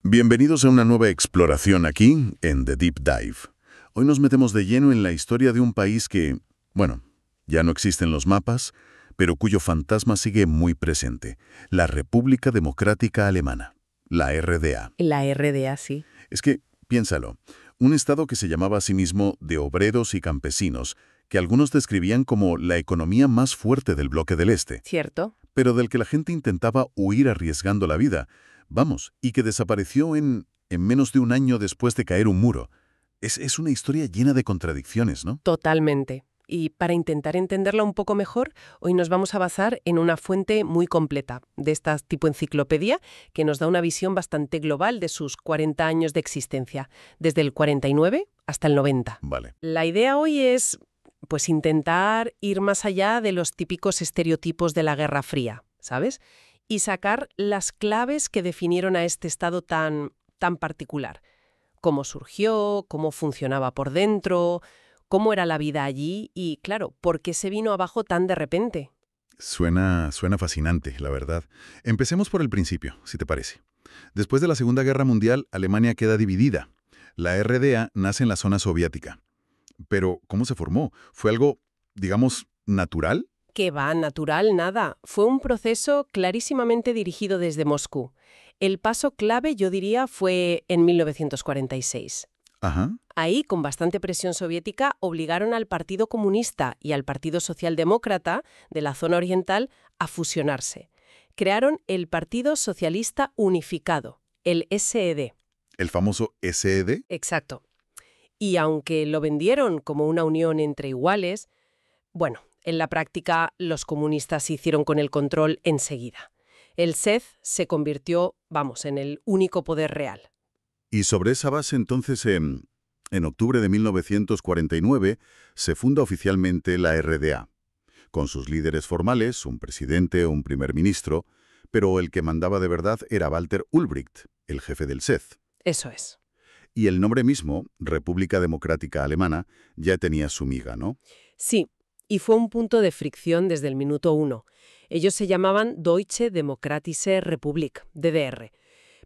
Bienvenidos a una nueva exploración aquí en The Deep Dive. Hoy nos metemos de lleno en la historia de un país que, bueno, ya no existen los mapas, pero cuyo fantasma sigue muy presente, la República Democrática Alemana, la RDA. La RDA, sí. Es que, piénsalo, un estado que se llamaba a sí mismo de obreros y campesinos, que algunos describían como la economía más fuerte del bloque del Este, ¿Cierto? pero del que la gente intentaba huir arriesgando la vida. Vamos, y que desapareció en menos de un año después de caer un muro. Es una historia llena de contradicciones, ¿no? Totalmente. Y para intentar entenderla un poco mejor, hoy nos vamos a basar en una fuente muy completa, de esta tipo enciclopedia, que nos da una visión bastante global de sus 40 años de existencia, desde el 49 hasta el 90. Vale. La idea hoy es, pues, intentar ir más allá de los típicos estereotipos de la Guerra Fría, ¿sabes? Y sacar las claves que definieron a este estado tan particular. Cómo surgió, cómo funcionaba por dentro, cómo era la vida allí y, claro, por qué se vino abajo tan de repente. Suena fascinante, la verdad. Empecemos por el principio, si te parece. Después de la Segunda Guerra Mundial, Alemania queda dividida. La RDA nace en la zona soviética. Pero, ¿cómo se formó? ¿Fue algo, digamos, natural? Que va, natural, nada. Fue un proceso clarísimamente dirigido desde Moscú. El paso clave, yo diría, fue en 1946. Ajá. Ahí, con bastante presión soviética, obligaron al Partido Comunista y al Partido Socialdemócrata de la zona oriental a fusionarse. Crearon el Partido Socialista Unificado, el SED. ¿El famoso SED? Exacto. Y aunque lo vendieron como una unión entre iguales, bueno, en la práctica los comunistas se hicieron con el control enseguida. El SED se convirtió, en el único poder real. Y sobre esa base, entonces, en octubre de 1949, se funda oficialmente la RDA, con sus líderes formales, un presidente o un primer ministro, pero el que mandaba de verdad era Walter Ulbricht, el jefe del SED. Eso es. Y el nombre mismo, República Democrática Alemana, ya tenía su miga, ¿no? Sí, y fue un punto de fricción desde el minuto 1. Ellos se llamaban Deutsche Demokratische Republik, DDR.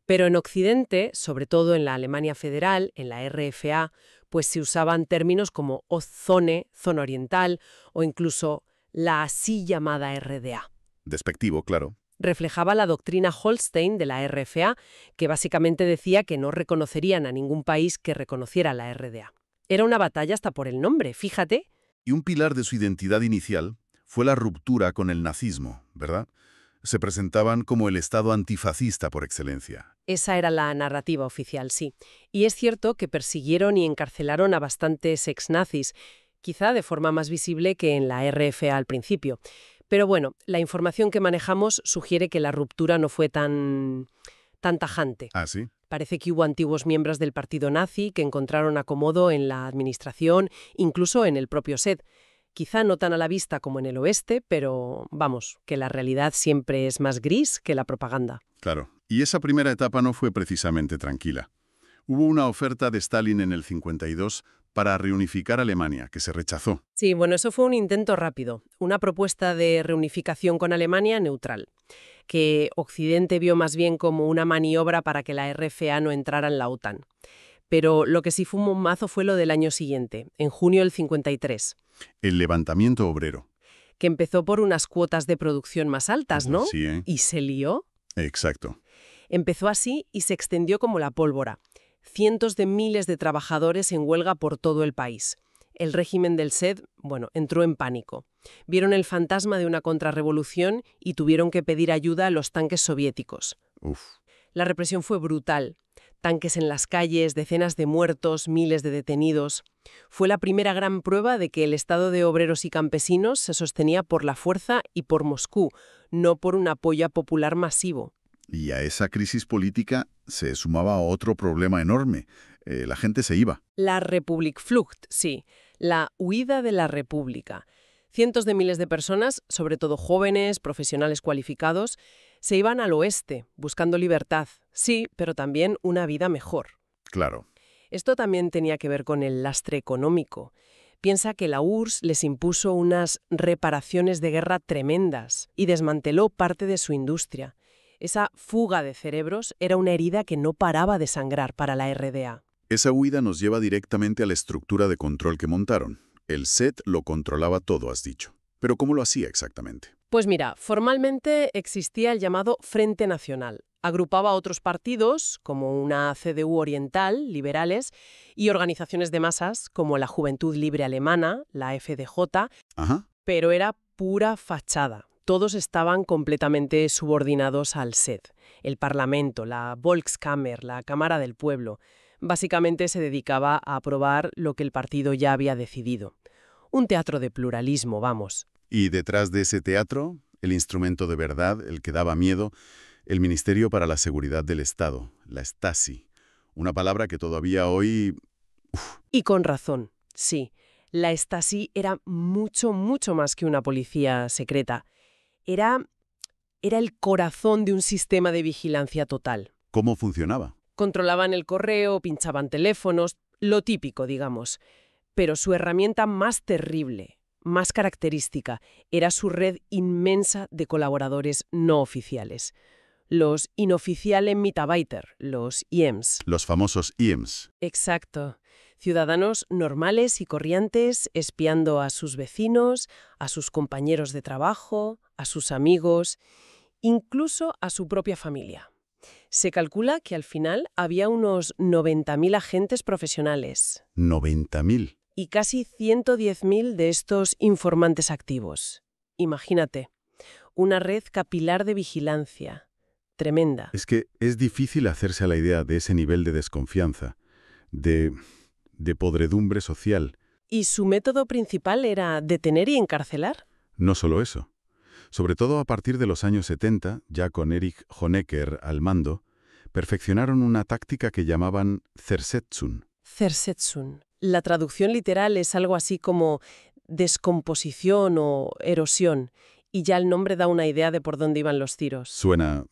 Pero en Occidente, sobre todo en la Alemania Federal, en la RFA, pues se usaban términos como Ostzone, zona oriental, o incluso la así llamada RDA. Despectivo, claro. Reflejaba la doctrina Holstein de la RFA, que básicamente decía que no reconocerían a ningún país que reconociera la RDA. Era una batalla hasta por el nombre, fíjate. Y un pilar de su identidad inicial fue la ruptura con el nazismo, ¿verdad? Se presentaban como el Estado antifascista por excelencia. Esa era la narrativa oficial, sí. Y es cierto que persiguieron y encarcelaron a bastantes ex-nazis, quizá de forma más visible que en la RFA al principio. Pero bueno, la información que manejamos sugiere que la ruptura no fue tan tajante. ¿Ah, sí? Parece que hubo antiguos miembros del partido nazi que encontraron acomodo en la administración, incluso en el propio SED. Quizá no tan a la vista como en el oeste, pero que la realidad siempre es más gris que la propaganda. Claro. Y esa primera etapa no fue precisamente tranquila. Hubo una oferta de Stalin en el 52 para reunificar Alemania, que se rechazó. Sí, eso fue un intento rápido, una propuesta de reunificación con Alemania neutral, que Occidente vio más bien como una maniobra para que la RFA no entrara en la OTAN. Pero lo que sí fue un bombazo fue lo del año siguiente, en junio del 53. El levantamiento obrero. Que empezó por unas cuotas de producción más altas, ¿no? Sí, ¿eh? Y se lió. Exacto. Empezó así y se extendió como la pólvora. Cientos de miles de trabajadores en huelga por todo el país. El régimen del SED, entró en pánico. Vieron el fantasma de una contrarrevolución y tuvieron que pedir ayuda a los tanques soviéticos. Uf. La represión fue brutal. Tanques en las calles, decenas de muertos, miles de detenidos. Fue la primera gran prueba de que el estado de obreros y campesinos se sostenía por la fuerza y por Moscú, no por un apoyo popular masivo. Y a esa crisis política se sumaba otro problema enorme. La gente se iba. La Republikflucht, sí. La huida de la República. Cientos de miles de personas, sobre todo jóvenes, profesionales cualificados, se iban al oeste, buscando libertad. Sí, pero también una vida mejor. Claro. Esto también tenía que ver con el lastre económico. Piensa que la URSS les impuso unas reparaciones de guerra tremendas y desmanteló parte de su industria. Esa fuga de cerebros era una herida que no paraba de sangrar para la RDA. Esa huida nos lleva directamente a la estructura de control que montaron. El SET lo controlaba todo, has dicho. Pero ¿cómo lo hacía exactamente? Pues mira, formalmente existía el llamado Frente Nacional. Agrupaba a otros partidos, como una CDU oriental, liberales, y organizaciones de masas, como la Juventud Libre Alemana, la FDJ, Ajá. pero era pura fachada. Todos estaban completamente subordinados al SED, el Parlamento, la Volkskammer, la Cámara del Pueblo. Básicamente se dedicaba a aprobar lo que el partido ya había decidido. Un teatro de pluralismo, vamos. Y detrás de ese teatro, el instrumento de verdad, el que daba miedo, el Ministerio para la Seguridad del Estado, la Stasi. Una palabra que todavía hoy... Y con razón, sí. La Stasi era mucho, mucho más que una policía secreta. Era el corazón de un sistema de vigilancia total. ¿Cómo funcionaba? Controlaban el correo, pinchaban teléfonos, lo típico, digamos. Pero su herramienta más terrible, más característica, era su red inmensa de colaboradores no oficiales. Los Inoffizielle Mitarbeiter, los IEMS. Los famosos IEMS. Exacto. Ciudadanos normales y corrientes espiando a sus vecinos, a sus compañeros de trabajo, a sus amigos, incluso a su propia familia. Se calcula que al final había unos 90.000 agentes profesionales. 90.000. Y casi 110.000 de estos informantes activos. Imagínate, una red capilar de vigilancia. Tremenda. Es que es difícil hacerse a la idea de ese nivel de desconfianza, de podredumbre social. ¿Y su método principal era detener y encarcelar? No solo eso. Sobre todo a partir de los años 70, ya con Erich Honecker al mando, perfeccionaron una táctica que llamaban Zersetzung. Zersetzung. La traducción literal es algo así como descomposición o erosión, y ya el nombre da una idea de por dónde iban los tiros. Suena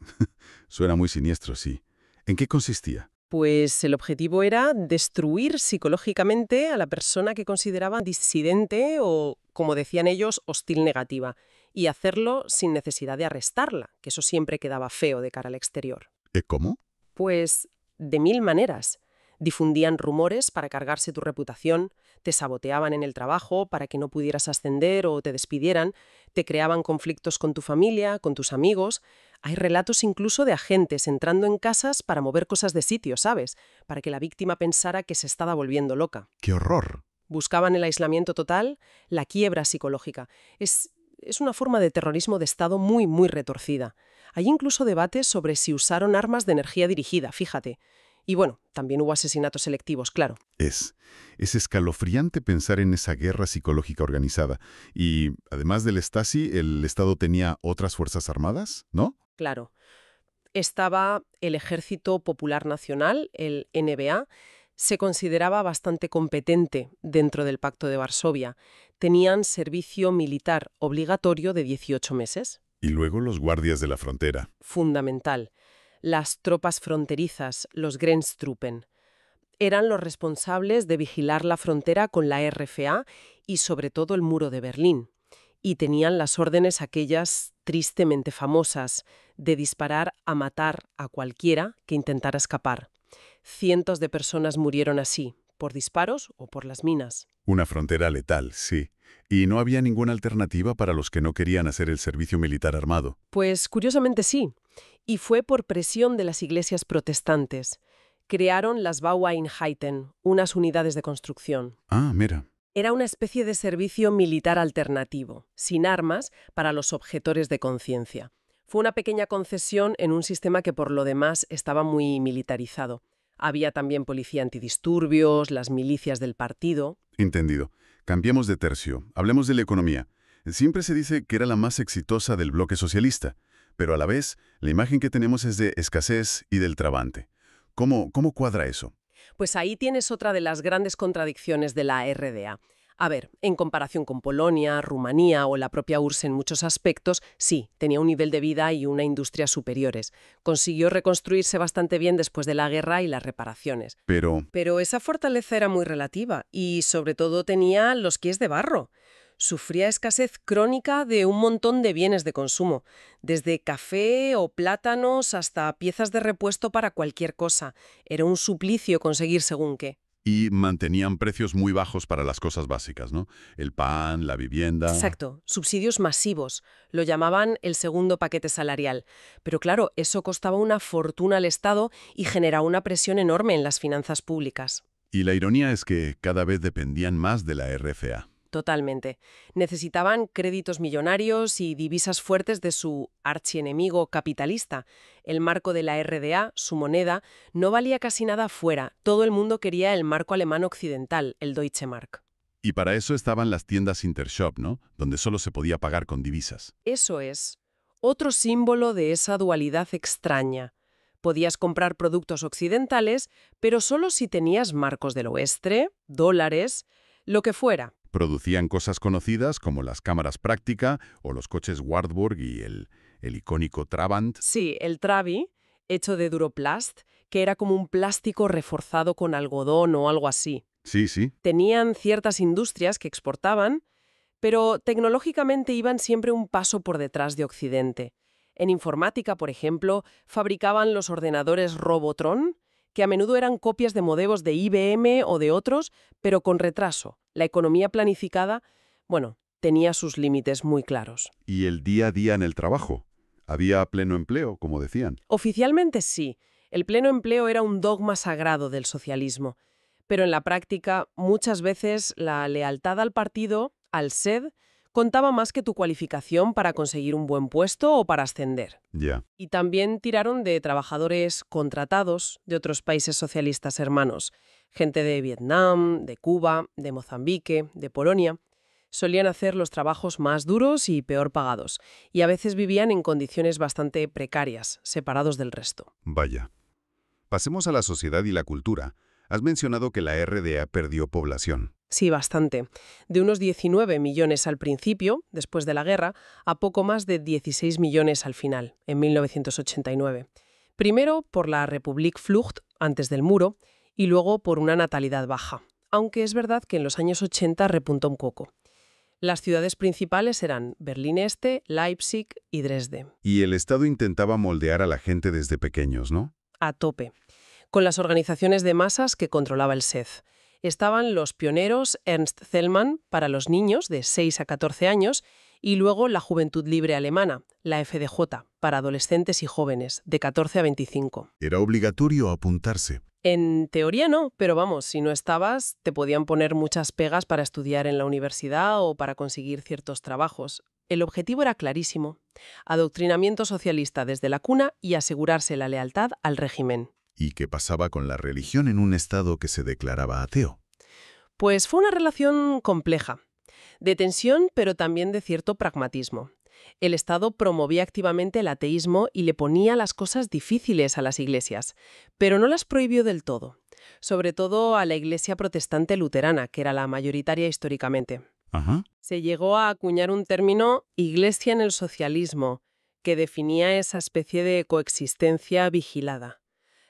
muy siniestro, sí. ¿En qué consistía? Pues el objetivo era destruir psicológicamente a la persona que consideraban disidente o, como decían ellos, hostil negativa, y hacerlo sin necesidad de arrestarla, que eso siempre quedaba feo de cara al exterior. ¿Cómo? Pues de 1000 maneras. Difundían rumores para cargarse tu reputación, te saboteaban en el trabajo para que no pudieras ascender o te despidieran, te creaban conflictos con tu familia, con tus amigos. Hay relatos incluso de agentes entrando en casas para mover cosas de sitio, ¿sabes? Para que la víctima pensara que se estaba volviendo loca. ¡Qué horror! Buscaban el aislamiento total, la quiebra psicológica. Es una forma de terrorismo de Estado muy, muy retorcida. Hay incluso debates sobre si usaron armas de energía dirigida, fíjate. Y bueno, también hubo asesinatos selectivos, claro. Es escalofriante pensar en esa guerra psicológica organizada. Y, además del Stasi, ¿el Estado tenía otras fuerzas armadas, no? Claro. Estaba el Ejército Popular Nacional, el NBA. Se consideraba bastante competente dentro del Pacto de Varsovia. Tenían servicio militar obligatorio de 18 meses. Y luego los guardias de la frontera. Fundamental. Las tropas fronterizas, los Grenztruppen, eran los responsables de vigilar la frontera con la RFA y sobre todo el muro de Berlín. Y tenían las órdenes aquellas tristemente famosas de disparar a matar a cualquiera que intentara escapar. Cientos de personas murieron así, por disparos o por las minas. Una frontera letal, sí. ¿Y no había ninguna alternativa para los que no querían hacer el servicio militar armado? Pues curiosamente sí. Y fue por presión de las iglesias protestantes. Crearon las Baueinheiten, unas unidades de construcción. Ah, mira. Era una especie de servicio militar alternativo, sin armas, para los objetores de conciencia. Fue una pequeña concesión en un sistema que por lo demás estaba muy militarizado. Había también policía antidisturbios, las milicias del partido. Entendido. Cambiemos de tercio. Hablemos de la economía. Siempre se dice que era la más exitosa del bloque socialista, pero a la vez, la imagen que tenemos es de escasez y del trabante. ¿Cómo cuadra eso? Pues ahí tienes otra de las grandes contradicciones de la RDA. A ver, en comparación con Polonia, Rumanía o la propia URSS en muchos aspectos, sí, tenía un nivel de vida y una industria superiores. Consiguió reconstruirse bastante bien después de la guerra y las reparaciones. Pero Pero esa fortaleza era muy relativa y, sobre todo, tenía los pies de barro. Sufría escasez crónica de un montón de bienes de consumo, desde café o plátanos hasta piezas de repuesto para cualquier cosa. Era un suplicio conseguir según qué. Y mantenían precios muy bajos para las cosas básicas, ¿no? El pan, la vivienda. Exacto, subsidios masivos. Lo llamaban el segundo paquete salarial. Pero claro, eso costaba una fortuna al Estado y generaba una presión enorme en las finanzas públicas. Y la ironía es que cada vez dependían más de la RFA. Totalmente. Necesitaban créditos millonarios y divisas fuertes de su archienemigo capitalista. El marco de la RDA, su moneda, no valía casi nada fuera. Todo el mundo quería el marco alemán occidental, el Deutsche Mark. Y para eso estaban las tiendas Intershop, ¿no? Donde solo se podía pagar con divisas. Eso es otro símbolo de esa dualidad extraña. Podías comprar productos occidentales, pero solo si tenías marcos del oeste, dólares, lo que fuera. Producían cosas conocidas como las cámaras práctica o los coches Wartburg y el icónico Trabant. Sí, el Trabi, hecho de Duroplast, que era como un plástico reforzado con algodón o algo así. Sí, sí. Tenían ciertas industrias que exportaban, pero tecnológicamente iban siempre un paso por detrás de Occidente. En informática, por ejemplo, fabricaban los ordenadores Robotron, que a menudo eran copias de modelos de IBM o de otros, pero con retraso. La economía planificada, bueno, tenía sus límites muy claros. Y el día a día en el trabajo. Había pleno empleo, como decían. Oficialmente sí, el pleno empleo era un dogma sagrado del socialismo, pero en la práctica muchas veces la lealtad al partido, al SED, contaba más que tu cualificación para conseguir un buen puesto o para ascender. Ya. Y también tiraron de trabajadores contratados de otros países socialistas hermanos, gente de Vietnam, de Cuba, de Mozambique, de Polonia. Solían hacer los trabajos más duros y peor pagados, y a veces vivían en condiciones bastante precarias, separados del resto. Vaya. Pasemos a la sociedad y la cultura. Has mencionado que la RDA perdió población. Sí, bastante. De unos 19 millones al principio, después de la guerra, a poco más de 16 millones al final, en 1989. Primero por la Republikflucht, antes del muro, y luego por una natalidad baja. Aunque es verdad que en los años 80 repuntó un poco. Las ciudades principales eran Berlín Este, Leipzig y Dresde. Y el Estado intentaba moldear a la gente desde pequeños, ¿no? A tope. Con las organizaciones de masas que controlaba el SED. Estaban los pioneros Ernst Thälmann para los niños de 6 a 14 años y luego la Juventud Libre Alemana, la FDJ, para adolescentes y jóvenes de 14 a 25. Era obligatorio apuntarse. En teoría no, pero vamos, si no estabas, te podían poner muchas pegas para estudiar en la universidad o para conseguir ciertos trabajos. El objetivo era clarísimo: adoctrinamiento socialista desde la cuna y asegurarse la lealtad al régimen. ¿Y qué pasaba con la religión en un Estado que se declaraba ateo? Pues fue una relación compleja, de tensión pero también de cierto pragmatismo. El Estado promovía activamente el ateísmo y le ponía las cosas difíciles a las iglesias, pero no las prohibió del todo, sobre todo a la iglesia protestante luterana, que era la mayoritaria históricamente. Ajá. Se llegó a acuñar un término iglesia en el socialismo, que definía esa especie de coexistencia vigilada.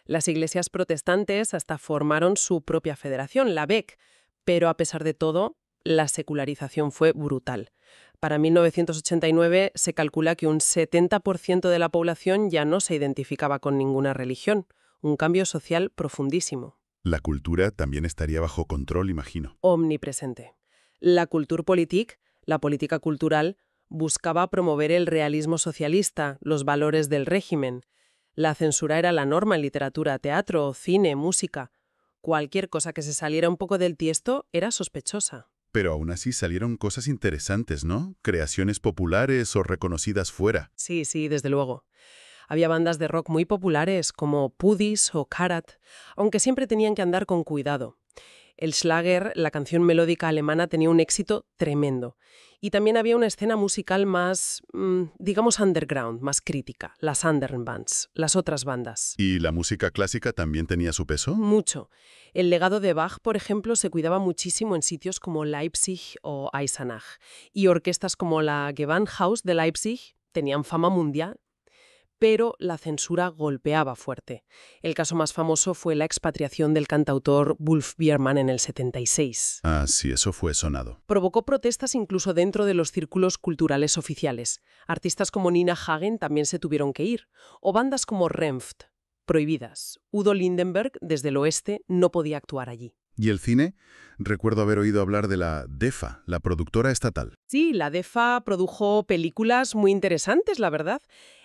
Las iglesias protestantes hasta formaron su propia federación, la BEC, pero a pesar de todo, la secularización fue brutal. Para 1989 se calcula que un 70% de la población ya no se identificaba con ninguna religión, un cambio social profundísimo. La cultura también estaría bajo control, imagino. Omnipresente. La Kulturpolitik, la política cultural, buscaba promover el realismo socialista, los valores del régimen. La censura era la norma en literatura, teatro, cine, música. Cualquier cosa que se saliera un poco del tiesto era sospechosa. Pero aún así salieron cosas interesantes, ¿no? Creaciones populares o reconocidas fuera. Sí, desde luego. Había bandas de rock muy populares como Pudis o Karat, aunque siempre tenían que andar con cuidado. El Schlager, la canción melódica alemana, tenía un éxito tremendo. Y también había una escena musical más, digamos, underground, más crítica, las Anderen Bands, las otras bandas. ¿Y la música clásica también tenía su peso? Mucho. El legado de Bach, por ejemplo, se cuidaba muchísimo en sitios como Leipzig o Eisenach. Y orquestas como la Gewandhaus de Leipzig tenían fama mundial. pero la censura golpeaba fuerte. El caso más famoso fue la expatriación del cantautor Wolf Biermann en el 76. Ah, sí, eso fue sonado. Provocó protestas incluso dentro de los círculos culturales oficiales. Artistas como Nina Hagen también se tuvieron que ir, o bandas como Renft, prohibidas. Udo Lindenberg, desde el oeste, no podía actuar allí. ¿Y el cine? Recuerdo haber oído hablar de la DEFA, la productora estatal. Sí, la DEFA produjo películas muy interesantes, la verdad.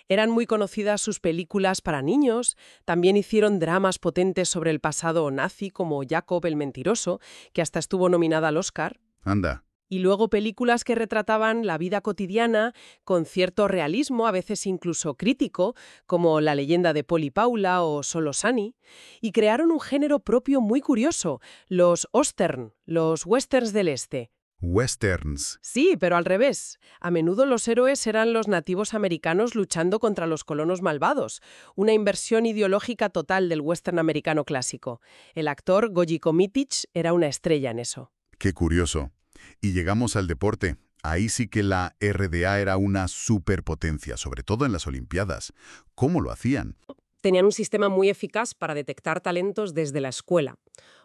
Eran muy conocidas sus películas para niños. También hicieron dramas potentes sobre el pasado nazi, como Jacob el Mentiroso, que hasta estuvo nominada al Oscar. Anda. Y luego películas que retrataban la vida cotidiana con cierto realismo, a veces incluso crítico, como La leyenda de Paul y Paula o Solo Sunny, y crearon un género propio muy curioso, los Ostern, los westerns del este. Westerns. Sí, pero al revés. A menudo los héroes eran los nativos americanos luchando contra los colonos malvados, una inversión ideológica total del western americano clásico. El actor Gojiko Mitic era una estrella en eso. Qué curioso. Y llegamos al deporte. Ahí sí que la RDA era una superpotencia, sobre todo en las Olimpiadas. ¿Cómo lo hacían? Tenían un sistema muy eficaz para detectar talentos desde la escuela.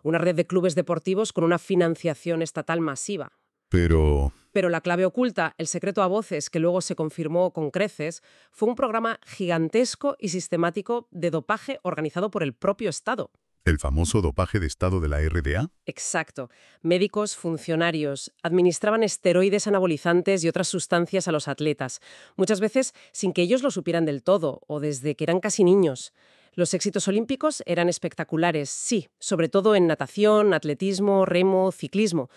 Una red de clubes deportivos con una financiación estatal masiva. Pero Pero la clave oculta, el secreto a voces, que luego se confirmó con creces, fue un programa gigantesco y sistemático de dopaje organizado por el propio Estado. ¿el famoso dopaje de estado de la RDA? Exacto. Médicos, funcionarios, administraban esteroides anabolizantes y otras sustancias a los atletas, muchas veces sin que ellos lo supieran del todo o desde que eran casi niños. Los éxitos olímpicos eran espectaculares, sí, sobre todo en natación, atletismo, remo, ciclismo,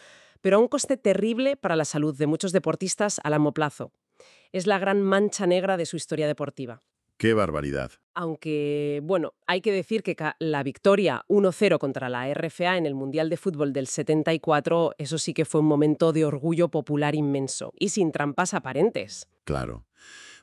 pero a un coste terrible para la salud de muchos deportistas a largo plazo. Es la gran mancha negra de su historia deportiva. ¡Qué barbaridad! Aunque, bueno, hay que decir que la victoria 1-0 contra la RFA en el Mundial de Fútbol del 74, eso sí que fue un momento de orgullo popular inmenso y sin trampas aparentes. Claro.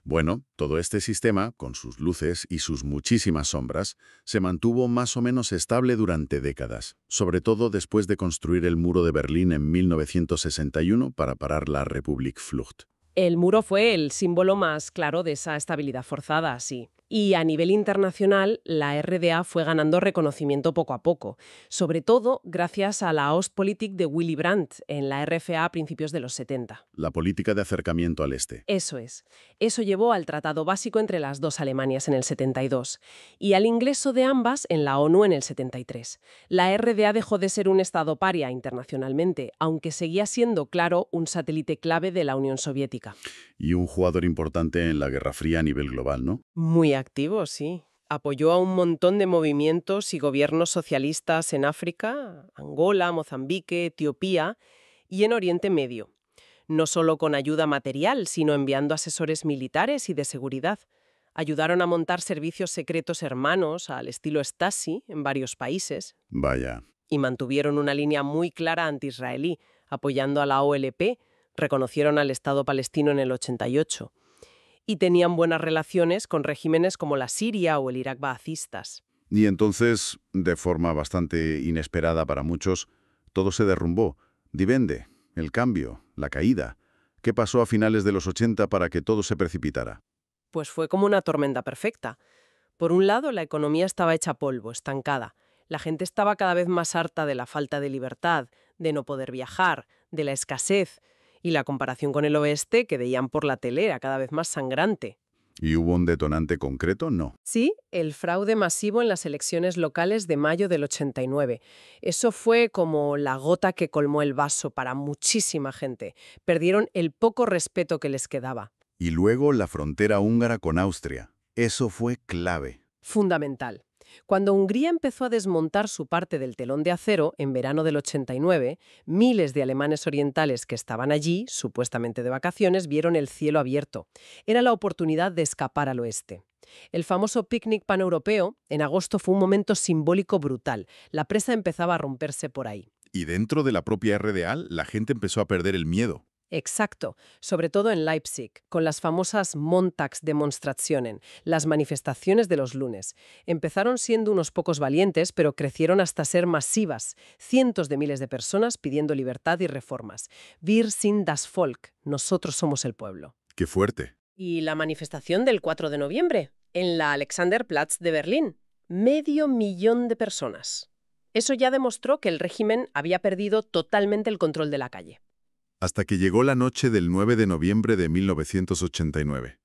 Bueno, todo este sistema, con sus luces y sus muchísimas sombras, se mantuvo más o menos estable durante décadas, sobre todo después de construir el muro de Berlín en 1961 para parar la Republikflucht. El muro fue el símbolo más claro de esa estabilidad forzada, sí. Y a nivel internacional, la RDA fue ganando reconocimiento poco a poco, sobre todo gracias a la Ostpolitik de Willy Brandt en la RFA a principios de los 70. La política de acercamiento al este. Eso es. Eso llevó al Tratado Básico entre las dos Alemanias en el 72 y al ingreso de ambas en la ONU en el 73. La RDA dejó de ser un estado paria internacionalmente, aunque seguía siendo, claro, un satélite clave de la Unión Soviética. Y un jugador importante en la Guerra Fría a nivel global, ¿no? Muy activo, sí. Apoyó a un montón de movimientos y gobiernos socialistas en África, Angola, Mozambique, Etiopía y en Oriente Medio. No solo con ayuda material, sino enviando asesores militares y de seguridad. Ayudaron a montar servicios secretos hermanos al estilo Stasi en varios países Vaya. y mantuvieron una línea muy clara anti-israelí, apoyando a la OLP, reconocieron al Estado palestino en el 88. Y tenían buenas relaciones con regímenes como la Siria o el Irak baacistas. Y entonces, de forma bastante inesperada para muchos, todo se derrumbó. Divende, el cambio, la caída. ¿Qué pasó a finales de los 80 para que todo se precipitara? Pues fue como una tormenta perfecta. Por un lado, la economía estaba hecha polvo, estancada. La gente estaba cada vez más harta de la falta de libertad, de no poder viajar, de la escasez. Y la comparación con el oeste, que veían por la tele, era cada vez más sangrante. ¿Y hubo un detonante concreto? No. Sí, el fraude masivo en las elecciones locales de mayo del 89. Eso fue como la gota que colmó el vaso para muchísima gente. Perdieron el poco respeto que les quedaba. Y luego la frontera húngara con Austria. Eso fue clave. Fundamental. Cuando Hungría empezó a desmontar su parte del telón de acero en verano del 89, miles de alemanes orientales que estaban allí, supuestamente de vacaciones, vieron el cielo abierto. Era la oportunidad de escapar al oeste. El famoso picnic paneuropeo en agosto fue un momento simbólico brutal. La presa empezaba a romperse por ahí. Y dentro de la propia RDA, la gente empezó a perder el miedo. Exacto, sobre todo en Leipzig, con las famosas Montagsdemonstrationen, las manifestaciones de los lunes. Empezaron siendo unos pocos valientes, pero crecieron hasta ser masivas. Cientos de miles de personas pidiendo libertad y reformas. Wir sind das Volk, nosotros somos el pueblo. ¡Qué fuerte! ¿Y la manifestación del 4 de noviembre? En la Alexanderplatz de Berlín. 500.000 de personas. Eso ya demostró que el régimen había perdido totalmente el control de la calle. Hasta que llegó la noche del 9 de noviembre de 1989,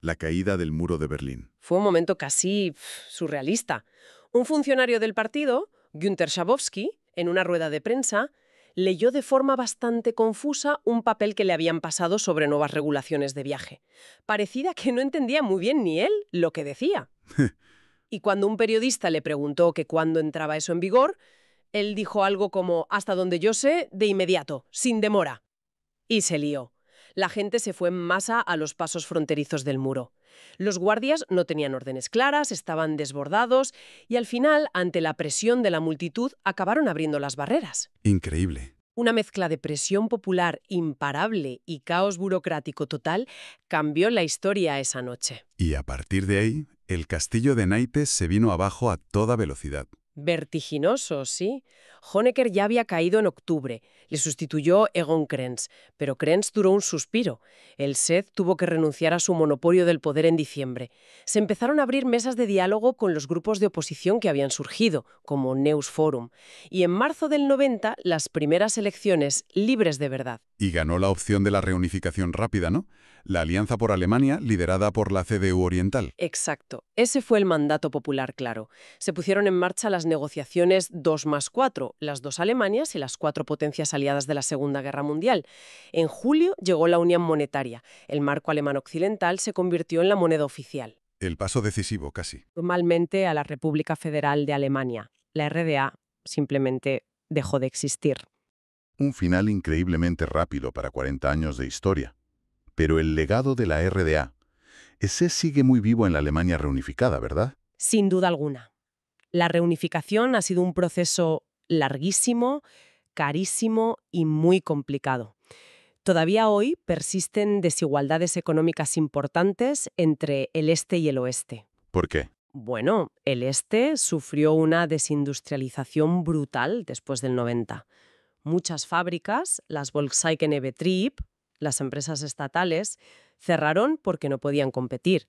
la caída del muro de Berlín. Fue un momento casi surrealista. Un funcionario del partido, Günter Schabowski, en una rueda de prensa, leyó de forma bastante confusa un papel que le habían pasado sobre nuevas regulaciones de viaje. Parecía que no entendía muy bien ni él lo que decía. Y cuando un periodista le preguntó que cuándo entraba eso en vigor, él dijo algo como, hasta donde yo sé, de inmediato, sin demora. Y se lió. La gente se fue en masa a los pasos fronterizos del muro. Los guardias no tenían órdenes claras, estaban desbordados y al final, ante la presión de la multitud, acabaron abriendo las barreras. Increíble. Una mezcla de presión popular imparable y caos burocrático total cambió la historia esa noche. Y a partir de ahí, el castillo de naipes se vino abajo a toda velocidad. Vertiginoso, sí. Honecker ya había caído en octubre. Le sustituyó Egon Krenz, pero Krenz duró un suspiro. El SED tuvo que renunciar a su monopolio del poder en diciembre. Se empezaron a abrir mesas de diálogo con los grupos de oposición que habían surgido, como Neus Forum. Y en marzo del 90, las primeras elecciones libres de verdad. Y ganó la opción de la reunificación rápida, ¿no? La Alianza por Alemania, liderada por la CDU Oriental. Exacto. Ese fue el mandato popular claro. Se pusieron en marcha las negociaciones 2+4, las dos Alemanias y las 4 potencias aliadas de la Segunda Guerra Mundial. En julio llegó la Unión Monetaria. El marco alemán occidental se convirtió en la moneda oficial. El paso decisivo, casi. Formalmente a la República Federal de Alemania. La RDA simplemente dejó de existir. Un final increíblemente rápido para 40 años de historia. Pero el legado de la RDA, ese sigue muy vivo en la Alemania reunificada, ¿verdad? Sin duda alguna. La reunificación ha sido un proceso larguísimo, carísimo y muy complicado. Todavía hoy persisten desigualdades económicas importantes entre el este y el oeste. ¿Por qué? Bueno, el este sufrió una desindustrialización brutal después del 90. Muchas fábricas, las Volkswagen-Betrieb, las empresas estatales, cerraron porque no podían competir.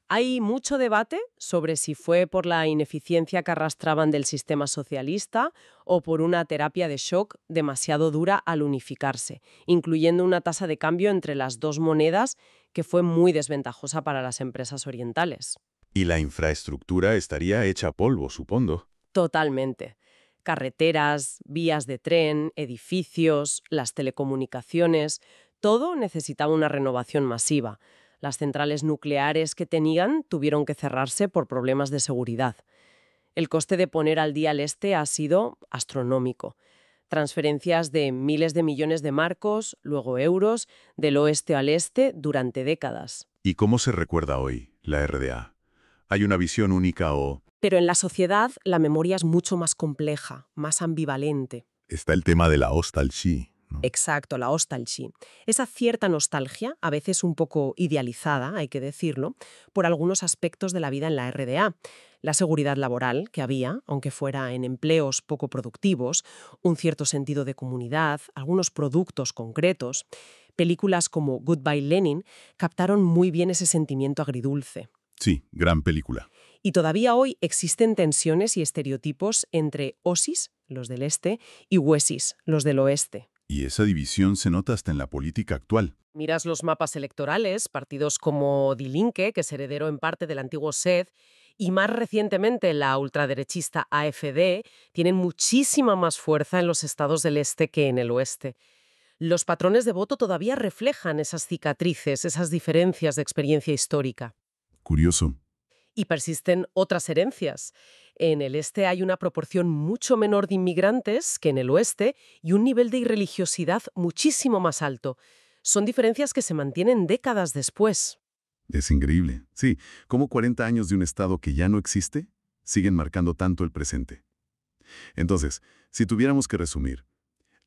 Hay mucho debate sobre si fue por la ineficiencia que arrastraban del sistema socialista o por una terapia de shock demasiado dura al unificarse, incluyendo una tasa de cambio entre las dos monedas que fue muy desventajosa para las empresas orientales. Y la infraestructura estaría hecha polvo, supongo. Totalmente. Carreteras, vías de tren, edificios, las telecomunicaciones, todo necesitaba una renovación masiva. Las centrales nucleares que tenían tuvieron que cerrarse por problemas de seguridad. El coste de poner al día el este ha sido astronómico. Transferencias de miles de millones de marcos, luego euros, del oeste al este durante décadas. ¿Y cómo se recuerda hoy la RDA? ¿Hay una visión única o...? Pero en la sociedad la memoria es mucho más compleja, más ambivalente. Está el tema de la Ostalgie, ¿no? Exacto, la Ostalgie. Esa cierta nostalgia, a veces un poco idealizada, hay que decirlo, por algunos aspectos de la vida en la RDA. La seguridad laboral que había, aunque fuera en empleos poco productivos, un cierto sentido de comunidad, algunos productos concretos. Películas como Goodbye Lenin captaron muy bien ese sentimiento agridulce. Sí, gran película. Y todavía hoy existen tensiones y estereotipos entre Osis, los del este, y Wessis, los del oeste. Y esa división se nota hasta en la política actual. Miras los mapas electorales, partidos como Die Linke, que es heredero en parte del antiguo SED, y más recientemente la ultraderechista AfD, tienen muchísima más fuerza en los estados del este que en el oeste. Los patrones de voto todavía reflejan esas cicatrices, esas diferencias de experiencia histórica. Curioso. Y persisten otras herencias. En el este hay una proporción mucho menor de inmigrantes que en el oeste y un nivel de irreligiosidad muchísimo más alto. Son diferencias que se mantienen décadas después. Es increíble. Sí, cómo 40 años de un Estado que ya no existe siguen marcando tanto el presente. Entonces, si tuviéramos que resumir,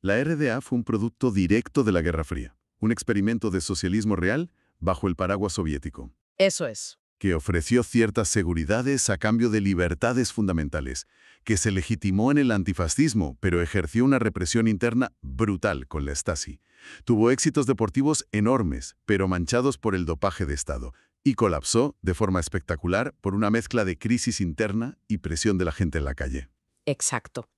la RDA fue un producto directo de la Guerra Fría, un experimento de socialismo real bajo el paraguas soviético, Eso es. que ofreció ciertas seguridades a cambio de libertades fundamentales, que se legitimó en el antifascismo, pero ejerció una represión interna brutal con la Stasi. Tuvo éxitos deportivos enormes, pero manchados por el dopaje de Estado, Y colapsó de forma espectacular por una mezcla de crisis interna y presión de la gente en la calle. Exacto.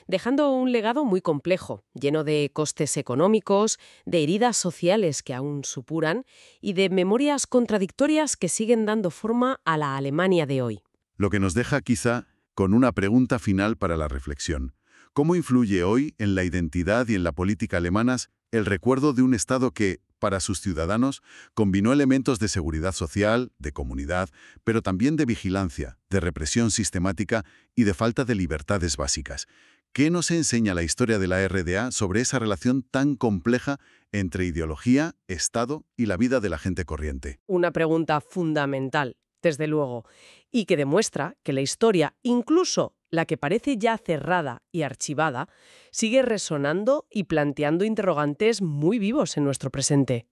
Dejando un legado muy complejo, lleno de costes económicos, de heridas sociales que aún supuran y de memorias contradictorias que siguen dando forma a la Alemania de hoy. Lo que nos deja quizá con una pregunta final para la reflexión. ¿Cómo influye hoy en la identidad y en la política alemanas el recuerdo de un Estado que, para sus ciudadanos, combinó elementos de seguridad social, de comunidad, pero también de vigilancia, de represión sistemática y de falta de libertades básicas? ¿Qué nos enseña la historia de la RDA sobre esa relación tan compleja entre ideología, Estado y la vida de la gente corriente? Una pregunta fundamental, desde luego, y que demuestra que la historia, incluso la que parece ya cerrada y archivada, sigue resonando y planteando interrogantes muy vivos en nuestro presente.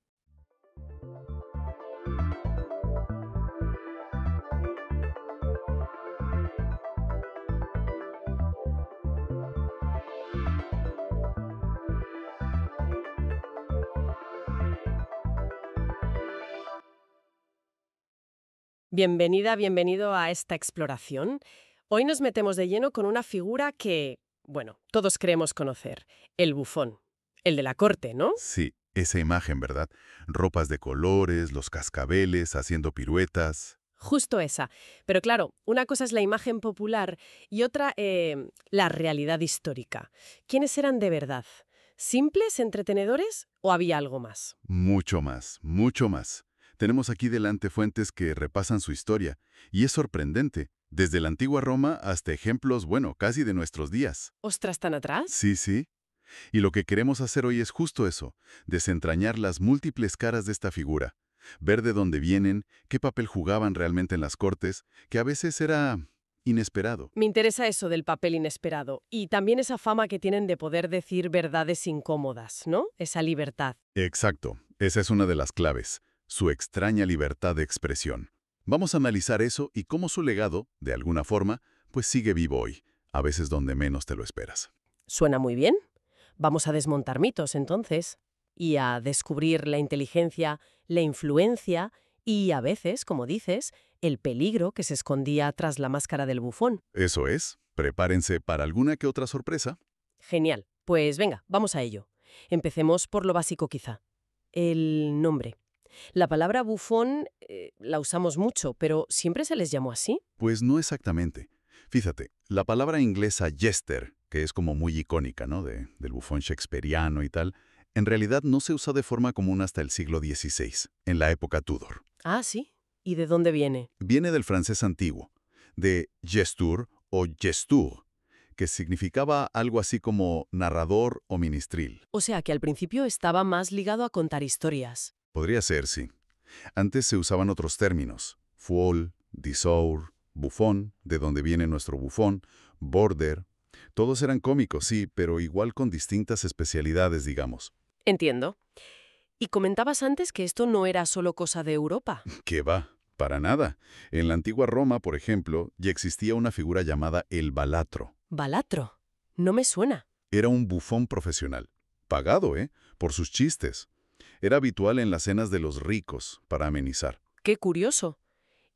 Bienvenida, bienvenido a esta exploración. Hoy nos metemos de lleno con una figura que, bueno, todos creemos conocer, el bufón, el de la corte, ¿no? Sí, esa imagen, ¿verdad? Ropas de colores, los cascabeles, haciendo piruetas. Justo esa. Pero claro, una cosa es la imagen popular y otra, la realidad histórica. ¿Quiénes eran de verdad? ¿Simples entretenedores o había algo más? Mucho más, mucho más. Tenemos aquí delante fuentes que repasan su historia, y es sorprendente, desde la antigua Roma hasta ejemplos, bueno, casi de nuestros días. ¿Ostras, tan atrás? Sí, sí. Y lo que queremos hacer hoy es justo eso, desentrañar las múltiples caras de esta figura, ver de dónde vienen, qué papel jugaban realmente en las cortes, que a veces era inesperado. Me interesa eso del papel inesperado y también esa fama que tienen de poder decir verdades incómodas, ¿no? Esa libertad. Exacto, esa es una de las claves, su extraña libertad de expresión. Vamos a analizar eso y cómo su legado, de alguna forma, pues sigue vivo hoy, a veces donde menos te lo esperas. Suena muy bien. Vamos a desmontar mitos, entonces, y a descubrir la inteligencia, la influencia y, a veces, como dices, el peligro que se escondía tras la máscara del bufón. Eso es, prepárense para alguna que otra sorpresa. Genial. Pues venga, vamos a ello. Empecemos por lo básico quizá. El nombre. La palabra bufón la usamos mucho, pero ¿siempre se les llamó así? Pues no exactamente. Fíjate, la palabra inglesa jester, que es como muy icónica, ¿no? Del bufón shakespeariano y tal, en realidad no se usó de forma común hasta el siglo XVI, en la época Tudor. Ah, sí. ¿Y de dónde viene? Viene del francés antiguo, de gestur o gestur, que significaba algo así como narrador o ministril. O sea que al principio estaba más ligado a contar historias. Podría ser, sí. Antes se usaban otros términos, fool, disour, bufón, de donde viene nuestro bufón, border. Todos eran cómicos, sí, pero igual con distintas especialidades, digamos. Entiendo. Y comentabas antes que esto no era solo cosa de Europa. ¿Qué va? Para nada. En la antigua Roma, por ejemplo, ya existía una figura llamada el balatro. Balatro. No me suena. Era un bufón profesional. Pagado, ¿eh? Por sus chistes. Era habitual en las cenas de los ricos, para amenizar. Qué curioso.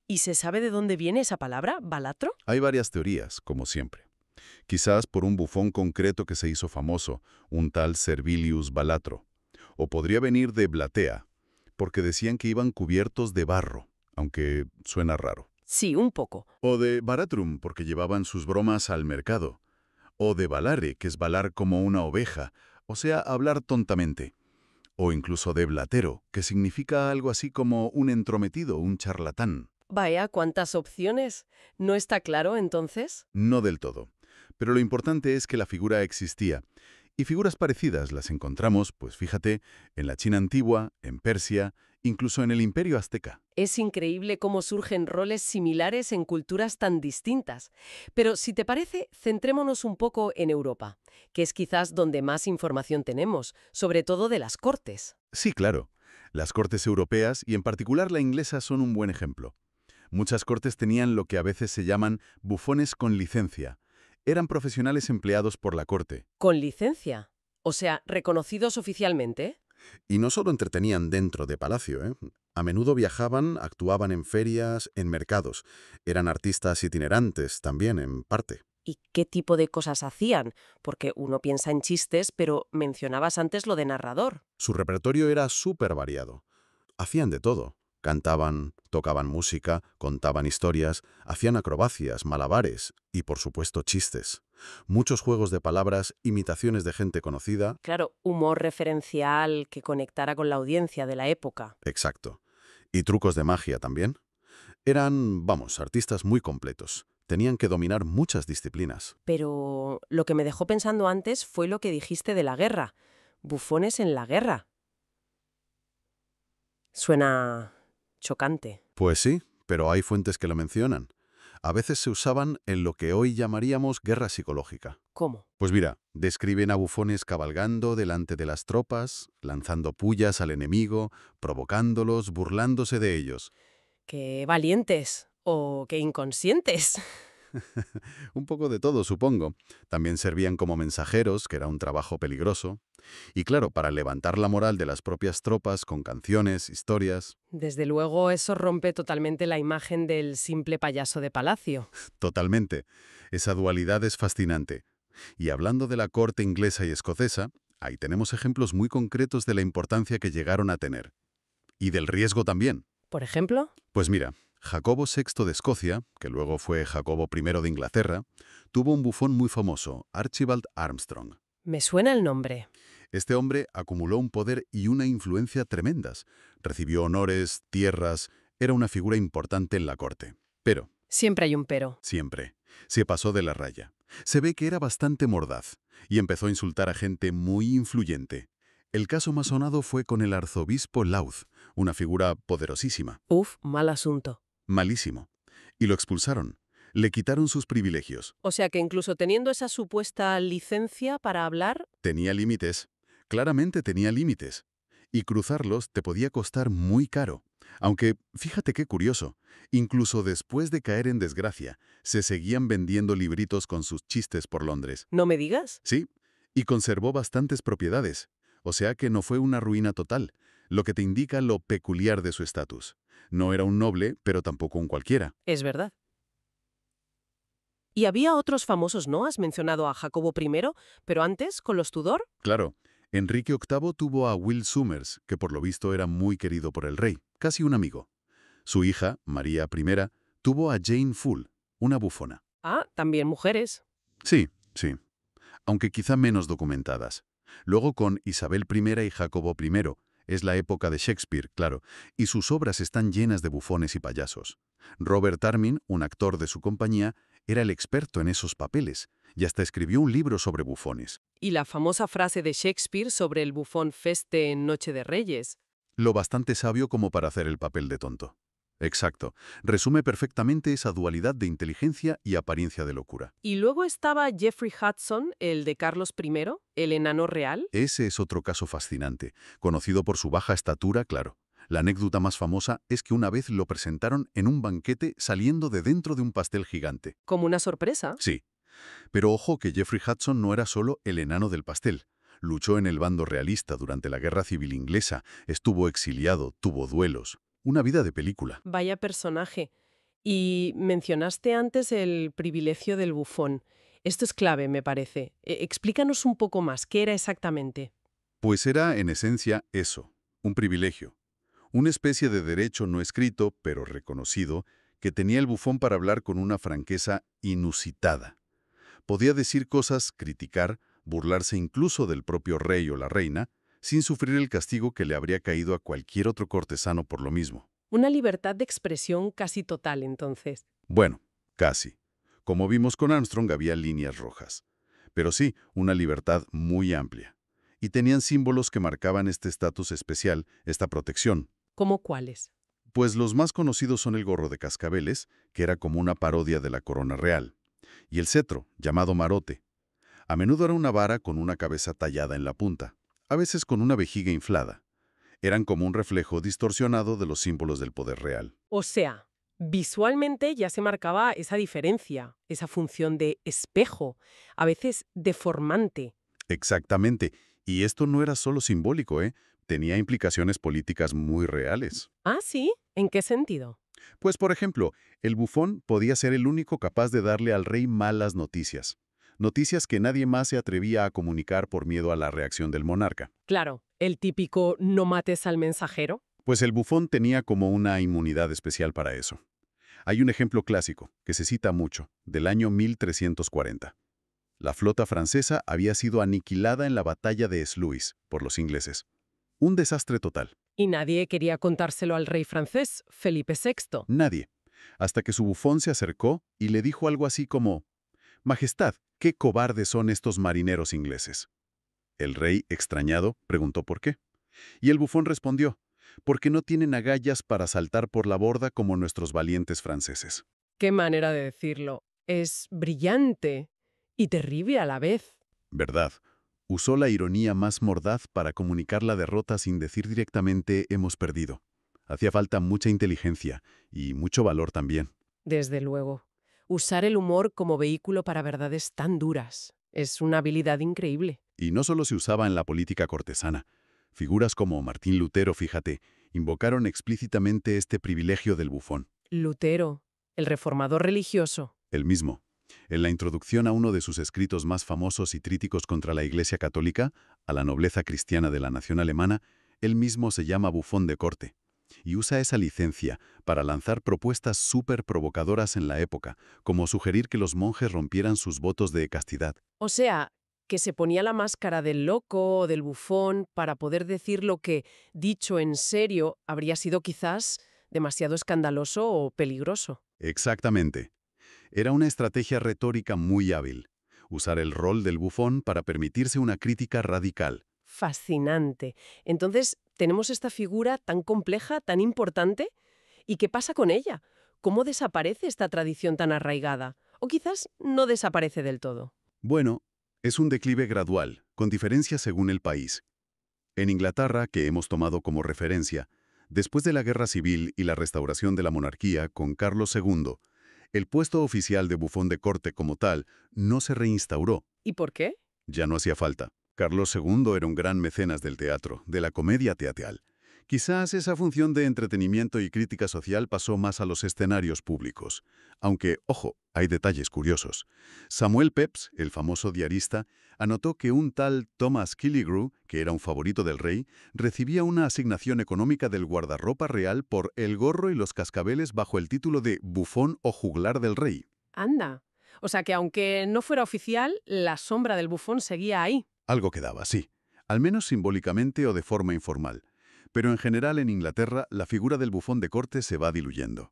¿Y se sabe de dónde viene esa palabra, balatro? Hay varias teorías, como siempre. Quizás por un bufón concreto que se hizo famoso, un tal Servilius Balatro. O podría venir de Blatea, porque decían que iban cubiertos de barro, aunque suena raro. Sí, un poco. O de Baratrum, porque llevaban sus bromas al mercado. O de Balare, que es balar como una oveja, o sea, hablar tontamente. O incluso de Blatero, que significa algo así como un entrometido, un charlatán. Vaya, ¿cuántas opciones? ¿No está claro, entonces? No del todo. Pero lo importante es que la figura existía. Y figuras parecidas las encontramos, pues fíjate, en la China antigua, en Persia, incluso en el Imperio Azteca. Es increíble cómo surgen roles similares en culturas tan distintas. Pero si te parece, centrémonos un poco en Europa, que es quizás donde más información tenemos, sobre todo de las cortes. Sí, claro. Las cortes europeas, y en particular la inglesa, son un buen ejemplo. Muchas cortes tenían lo que a veces se llaman bufones con licencia. Eran profesionales empleados por la corte. ¿Con licencia? O sea, reconocidos oficialmente. Y no solo entretenían dentro de palacio, ¿eh? A menudo viajaban, actuaban en ferias, en mercados. Eran artistas itinerantes también, en parte. ¿Y qué tipo de cosas hacían? Porque uno piensa en chistes, pero mencionabas antes lo de narrador. Su repertorio era súper variado. Hacían de todo. Cantaban, tocaban música, contaban historias, hacían acrobacias, malabares y, por supuesto, chistes. Muchos juegos de palabras, imitaciones de gente conocida. Claro, humor referencial que conectara con la audiencia de la época. Exacto. Y trucos de magia también. Eran, vamos, artistas muy completos. Tenían que dominar muchas disciplinas. Pero lo que me dejó pensando antes fue lo que dijiste de la guerra. Bufones en la guerra. Suena chocante. Pues sí, pero hay fuentes que lo mencionan. A veces se usaban en lo que hoy llamaríamos guerra psicológica. ¿Cómo? Pues mira, describen a bufones cabalgando delante de las tropas, lanzando pullas al enemigo, provocándolos, burlándose de ellos. ¡Qué valientes! ¿O qué inconscientes? Un poco de todo, supongo. También servían como mensajeros, que era un trabajo peligroso. Y claro, para levantar la moral de las propias tropas con canciones, historias. Desde luego, eso rompe totalmente la imagen del simple payaso de palacio. Totalmente. Esa dualidad es fascinante. Y hablando de la corte inglesa y escocesa, ahí tenemos ejemplos muy concretos de la importancia que llegaron a tener. Y del riesgo también. ¿Por ejemplo? Pues mira, Jacobo VI de Escocia, que luego fue Jacobo I de Inglaterra, tuvo un bufón muy famoso, Archibald Armstrong. Me suena el nombre. Este hombre acumuló un poder y una influencia tremendas. Recibió honores, tierras, era una figura importante en la corte. Pero, Siempre hay un pero. siempre, se pasó de la raya. Se ve que era bastante mordaz y empezó a insultar a gente muy influyente. El caso más sonado fue con el arzobispo Louth, una figura poderosísima. Uf, mal asunto. Malísimo. Y lo expulsaron. Le quitaron sus privilegios. O sea que incluso teniendo esa supuesta licencia para hablar, Tenía límites. Claramente tenía límites. Y cruzarlos te podía costar muy caro. Aunque, fíjate qué curioso, incluso después de caer en desgracia, se seguían vendiendo libritos con sus chistes por Londres. ¿no me digas? Sí, y conservó bastantes propiedades. O sea que no fue una ruina total, lo que te indica lo peculiar de su estatus. No era un noble, pero tampoco un cualquiera. Es verdad. Y había otros famosos, ¿no? Has mencionado a Jacobo I, pero antes, con los Tudor. Claro, Enrique VIII tuvo a Will Somers, que por lo visto era muy querido por el rey, casi un amigo. Su hija, María I, tuvo a Jane Full, una bufona. Ah, también mujeres. Sí, sí, aunque quizá menos documentadas. Luego con Isabel I y Jacobo I, es la época de Shakespeare, claro, y sus obras están llenas de bufones y payasos. Robert Armin, un actor de su compañía, era el experto en esos papeles, y hasta escribió un libro sobre bufones. Y la famosa frase de Shakespeare sobre el bufón feste en Noche de Reyes. Lo bastante sabio como para hacer el papel de tonto. Exacto. Resume perfectamente esa dualidad de inteligencia y apariencia de locura. Y luego estaba Geoffrey Hudson, el de Carlos I, el enano real. Ese es otro caso fascinante, conocido por su baja estatura, claro. La anécdota más famosa es que una vez lo presentaron en un banquete saliendo de dentro de un pastel gigante. Como una sorpresa. Sí. Pero ojo que Geoffrey Hudson no era solo el enano del pastel. Luchó en el bando realista durante la Guerra Civil Inglesa, estuvo exiliado, tuvo duelos. Una vida de película. Vaya personaje. Y mencionaste antes el privilegio del bufón. Esto es clave, me parece. Explícanos un poco más, ¿qué era exactamente? Pues era, en esencia, eso, un privilegio. Una especie de derecho no escrito, pero reconocido, que tenía el bufón para hablar con una franqueza inusitada. Podía decir cosas, criticar, burlarse incluso del propio rey o la reina, sin sufrir el castigo que le habría caído a cualquier otro cortesano por lo mismo. Una libertad de expresión casi total, entonces. Bueno, casi. Como vimos con Armstrong, había líneas rojas. Pero sí, una libertad muy amplia. Y tenían símbolos que marcaban este estatus especial, esta protección. ¿Cómo cuáles? Pues los más conocidos son el gorro de cascabeles, que era como una parodia de la corona real, y el cetro, llamado marote. A menudo era una vara con una cabeza tallada en la punta, a veces con una vejiga inflada. Eran como un reflejo distorsionado de los símbolos del poder real. O sea, visualmente ya se marcaba esa diferencia, esa función de espejo, a veces deformante. Exactamente. Y esto no era solo simbólico, tenía implicaciones políticas muy reales. Ah, sí. ¿En qué sentido? Pues, por ejemplo, el bufón podía ser el único capaz de darle al rey malas noticias. Noticias que nadie más se atrevía a comunicar por miedo a la reacción del monarca. Claro, el típico no mates al mensajero. Pues el bufón tenía como una inmunidad especial para eso. Hay un ejemplo clásico, que se cita mucho, del año 1340. La flota francesa había sido aniquilada en la batalla de Sluis por los ingleses. Un desastre total. Y nadie quería contárselo al rey francés, Felipe VI. Nadie. Hasta que su bufón se acercó y le dijo algo así como: «Majestad, qué cobardes son estos marineros ingleses». El rey, extrañado, preguntó por qué. Y el bufón respondió: «Porque no tienen agallas para saltar por la borda como nuestros valientes franceses». Qué manera de decirlo. Es brillante y terrible a la vez. ¿Verdad? Usó la ironía más mordaz para comunicar la derrota sin decir directamente «hemos perdido». Hacía falta mucha inteligencia y mucho valor también. Desde luego. Usar el humor como vehículo para verdades tan duras es una habilidad increíble. Y no solo se usaba en la política cortesana. Figuras como Martín Lutero, fíjate, invocaron explícitamente este privilegio del bufón. Lutero, el reformador religioso. El mismo. En la introducción a uno de sus escritos más famosos y críticos contra la Iglesia Católica, a la nobleza cristiana de la nación alemana, él mismo se llama bufón de corte. Y usa esa licencia para lanzar propuestas súper provocadoras en la época, como sugerir que los monjes rompieran sus votos de castidad. O sea, que se ponía la máscara del loco o del bufón para poder decir lo que, dicho en serio, habría sido quizás demasiado escandaloso o peligroso. Exactamente. Era una estrategia retórica muy hábil. Usar el rol del bufón para permitirse una crítica radical. Fascinante. Entonces, tenemos esta figura tan compleja, tan importante. ¿Y qué pasa con ella? ¿Cómo desaparece esta tradición tan arraigada? O quizás no desaparece del todo. Bueno, es un declive gradual, con diferencias según el país. En Inglaterra, que hemos tomado como referencia, después de la Guerra Civil y la restauración de la monarquía con Carlos II, el puesto oficial de bufón de corte como tal no se reinstauró. ¿Y por qué? Ya no hacía falta. Carlos II era un gran mecenas del teatro, de la comedia teatral. Quizás esa función de entretenimiento y crítica social pasó más a los escenarios públicos. Aunque, ojo, hay detalles curiosos. Samuel Pepys, el famoso diarista, anotó que un tal Thomas Killigrew, que era un favorito del rey, recibía una asignación económica del guardarropa real por el gorro y los cascabeles bajo el título de bufón o juglar del rey. Anda. O sea que aunque no fuera oficial, la sombra del bufón seguía ahí. Algo quedaba, sí. Al menos simbólicamente o de forma informal. Pero en general en Inglaterra la figura del bufón de corte se va diluyendo.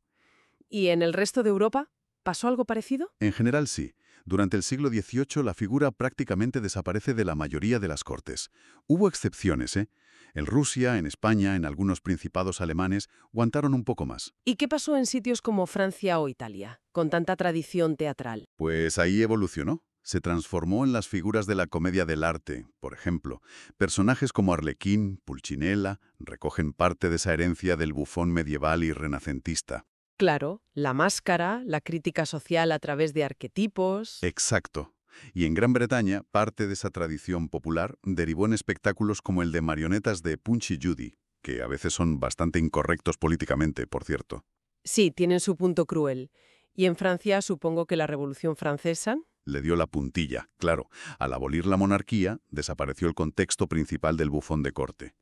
¿Y en el resto de Europa pasó algo parecido? En general sí. Durante el siglo XVIII la figura prácticamente desaparece de la mayoría de las cortes. Hubo excepciones, ¿eh? En Rusia, en España, en algunos principados alemanes, aguantaron un poco más. ¿Y qué pasó en sitios como Francia o Italia, con tanta tradición teatral? Pues ahí evolucionó. Se transformó en las figuras de la comedia del arte, por ejemplo. Personajes como Arlequín, Pulcinella, recogen parte de esa herencia del bufón medieval y renacentista. Claro, la máscara, la crítica social a través de arquetipos. Exacto. Y en Gran Bretaña, parte de esa tradición popular derivó en espectáculos como el de marionetas de Punch y Judy, que a veces son bastante incorrectos políticamente, por cierto. Sí, tienen su punto cruel. Y en Francia supongo que la Revolución Francesa. Le dio la puntilla, claro. Al abolir la monarquía, desapareció el contexto principal del bufón de corte.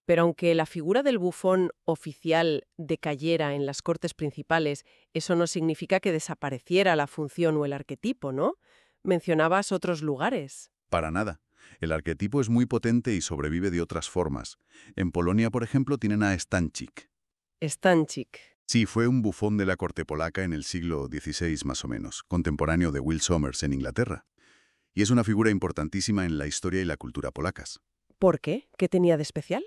Pero aunque la figura del bufón oficial decayera en las cortes principales, eso no significa que desapareciera la función o el arquetipo, ¿no? Mencionabas otros lugares. Para nada. El arquetipo es muy potente y sobrevive de otras formas. En Polonia, por ejemplo, tienen a Stańczyk. Stańczyk. Sí, fue un bufón de la corte polaca en el siglo XVI más o menos, contemporáneo de Will Sommers en Inglaterra. Y es una figura importantísima en la historia y la cultura polacas. ¿Por qué? ¿Qué tenía de especial?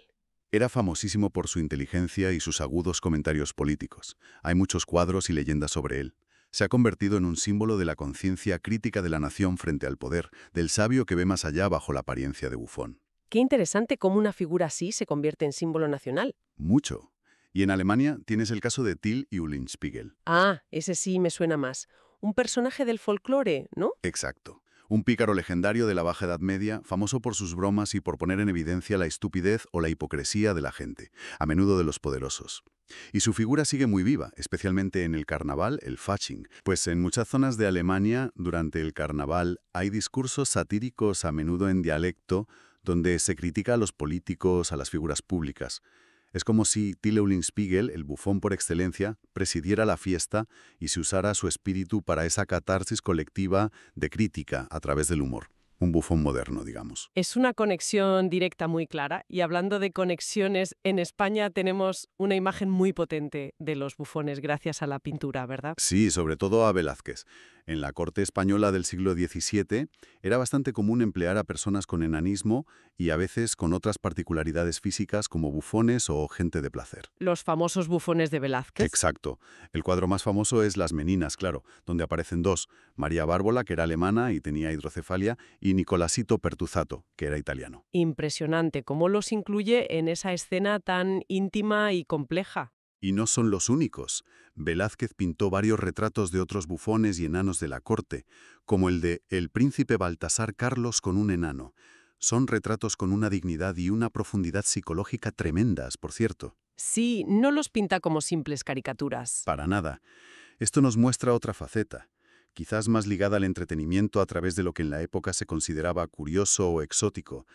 Era famosísimo por su inteligencia y sus agudos comentarios políticos. Hay muchos cuadros y leyendas sobre él. Se ha convertido en un símbolo de la conciencia crítica de la nación frente al poder, del sabio que ve más allá bajo la apariencia de bufón. Qué interesante cómo una figura así se convierte en símbolo nacional. Mucho. Y en Alemania tienes el caso de Till y Eulenspiegel. Ah, ese sí me suena más. Un personaje del folclore, ¿no? Exacto. Un pícaro legendario de la Baja Edad Media, famoso por sus bromas y por poner en evidencia la estupidez o la hipocresía de la gente, a menudo de los poderosos. Y su figura sigue muy viva, especialmente en el carnaval, el Fasching, pues en muchas zonas de Alemania, durante el carnaval, hay discursos satíricos a menudo en dialecto, donde se critica a los políticos, a las figuras públicas. Es como si Till Eulenspiegel, el bufón por excelencia, presidiera la fiesta y se usara su espíritu para esa catarsis colectiva de crítica a través del humor. Un bufón moderno, digamos. Es una conexión directa muy clara y hablando de conexiones, en España tenemos una imagen muy potente de los bufones gracias a la pintura, ¿verdad? Sí, sobre todo a Velázquez. En la corte española del siglo XVII era bastante común emplear a personas con enanismo y a veces con otras particularidades físicas como bufones o gente de placer. Los famosos bufones de Velázquez. Exacto. El cuadro más famoso es Las Meninas, claro, donde aparecen dos, María Bárbola, que era alemana y tenía hidrocefalia, y Nicolasito Pertusato, que era italiano. Impresionante cómo los incluye en esa escena tan íntima y compleja. Y no son los únicos. Velázquez pintó varios retratos de otros bufones y enanos de la corte, como el de El príncipe Baltasar Carlos con un enano. Son retratos con una dignidad y una profundidad psicológica tremendas, por cierto. Sí, no los pinta como simples caricaturas. Para nada. Esto nos muestra otra faceta, quizás más ligada al entretenimiento a través de lo que en la época se consideraba curioso o exótico.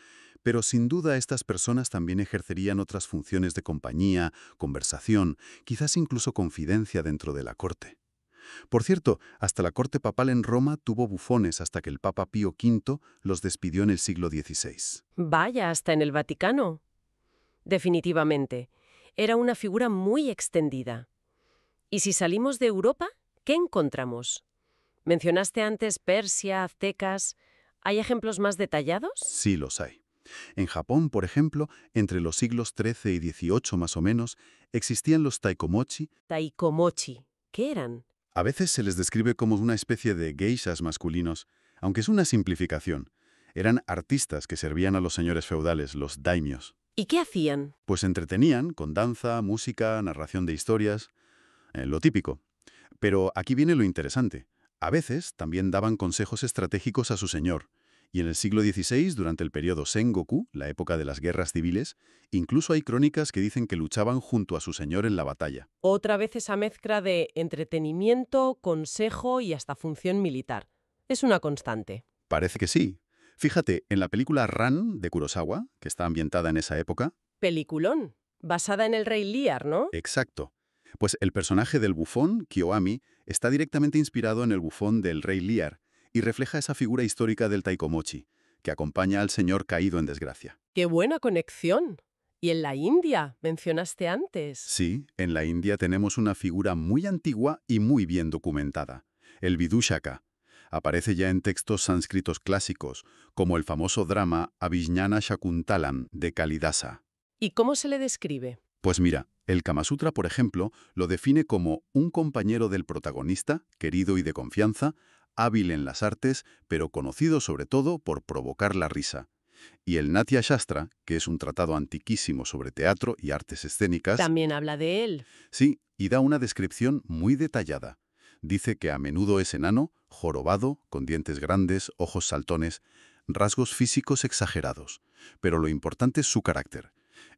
Pero sin duda estas personas también ejercerían otras funciones de compañía, conversación, quizás incluso confidencia dentro de la corte. Por cierto, hasta la corte papal en Roma tuvo bufones hasta que el Papa Pío V los despidió en el siglo XVI. Vaya, hasta en el Vaticano. Definitivamente. Era una figura muy extendida. ¿Y si salimos de Europa, qué encontramos? Mencionaste antes Persia, aztecas. ¿Hay ejemplos más detallados? Sí los hay. En Japón, por ejemplo, entre los siglos XIII y XVIII más o menos, existían los taikomochi. Taikomochi. ¿Qué eran? A veces se les describe como una especie de geishas masculinos, aunque es una simplificación. Eran artistas que servían a los señores feudales, los daimios. ¿Y qué hacían? Pues entretenían con danza, música, narración de historias, lo típico. Pero aquí viene lo interesante. A veces también daban consejos estratégicos a su señor. Y en el siglo XVI, durante el periodo Sengoku, la época de las guerras civiles, incluso hay crónicas que dicen que luchaban junto a su señor en la batalla. Otra vez esa mezcla de entretenimiento, consejo y hasta función militar. Es una constante. Parece que sí. Fíjate, en la película Ran, de Kurosawa, que está ambientada en esa época. Peliculón. Basada en el Rey Lear, ¿no? Exacto. Pues el personaje del bufón, Kiyoami, está directamente inspirado en el bufón del Rey Lear y refleja esa figura histórica del taikomochi, que acompaña al señor caído en desgracia. ¡Qué buena conexión! ¿Y en la India? Mencionaste antes. Sí, en la India tenemos una figura muy antigua y muy bien documentada, el Vidushaka. Aparece ya en textos sánscritos clásicos, como el famoso drama Abhijnana Shakuntalam de Kalidasa. ¿Y cómo se le describe? Pues mira, el Kama Sutra, por ejemplo, lo define como un compañero del protagonista, querido y de confianza, hábil en las artes, pero conocido sobre todo por provocar la risa. Y el Natya Shastra, que es un tratado antiquísimo sobre teatro y artes escénicas. También habla de él. Sí, y da una descripción muy detallada. Dice que a menudo es enano, jorobado, con dientes grandes, ojos saltones, rasgos físicos exagerados. Pero lo importante es su carácter.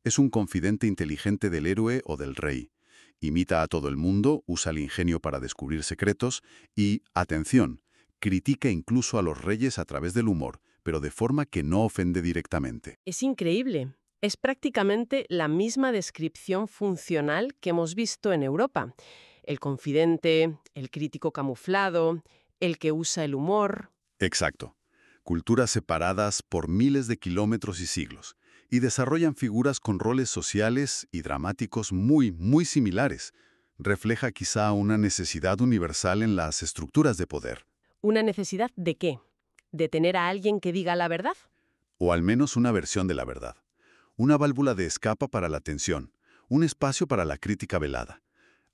Es un confidente inteligente del héroe o del rey. Imita a todo el mundo, usa el ingenio para descubrir secretos y, atención, critica incluso a los reyes a través del humor, pero de forma que no ofende directamente. Es increíble. Es prácticamente la misma descripción funcional que hemos visto en Europa. El confidente, el crítico camuflado, el que usa el humor. Exacto. Culturas separadas por miles de kilómetros y siglos, y desarrollan figuras con roles sociales y dramáticos muy, muy similares. Refleja quizá una necesidad universal en las estructuras de poder. ¿Una necesidad de qué? ¿De tener a alguien que diga la verdad? O al menos una versión de la verdad. Una válvula de escape para la tensión, un espacio para la crítica velada.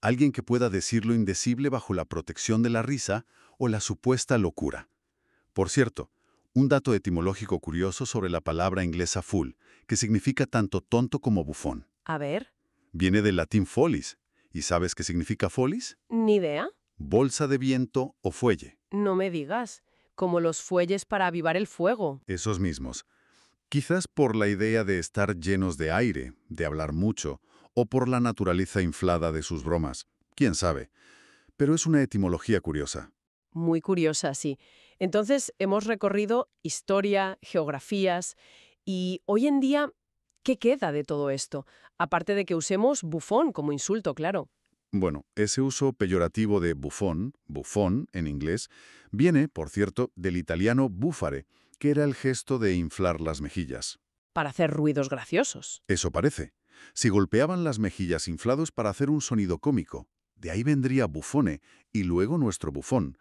Alguien que pueda decir lo indecible bajo la protección de la risa o la supuesta locura. Por cierto, un dato etimológico curioso sobre la palabra inglesa fool, que significa tanto tonto como bufón. A ver. Viene del latín folis. ¿Y sabes qué significa folis? Ni idea. Bolsa de viento o fuelle. No me digas. como los fuelles para avivar el fuego. Esos mismos. Quizás por la idea de estar llenos de aire, de hablar mucho, o por la naturaleza inflada de sus bromas. ¿Quién sabe? Pero es una etimología curiosa. Muy curiosa, sí. Entonces, hemos recorrido historia, geografías, y hoy en día, ¿qué queda de todo esto? Aparte de que usemos bufón como insulto, claro. Bueno, ese uso peyorativo de bufón en inglés, viene, por cierto, del italiano buffare, que era el gesto de inflar las mejillas. Para hacer ruidos graciosos. Eso parece. Si golpeaban las mejillas inflados para hacer un sonido cómico. De ahí vendría bufone y luego nuestro bufón.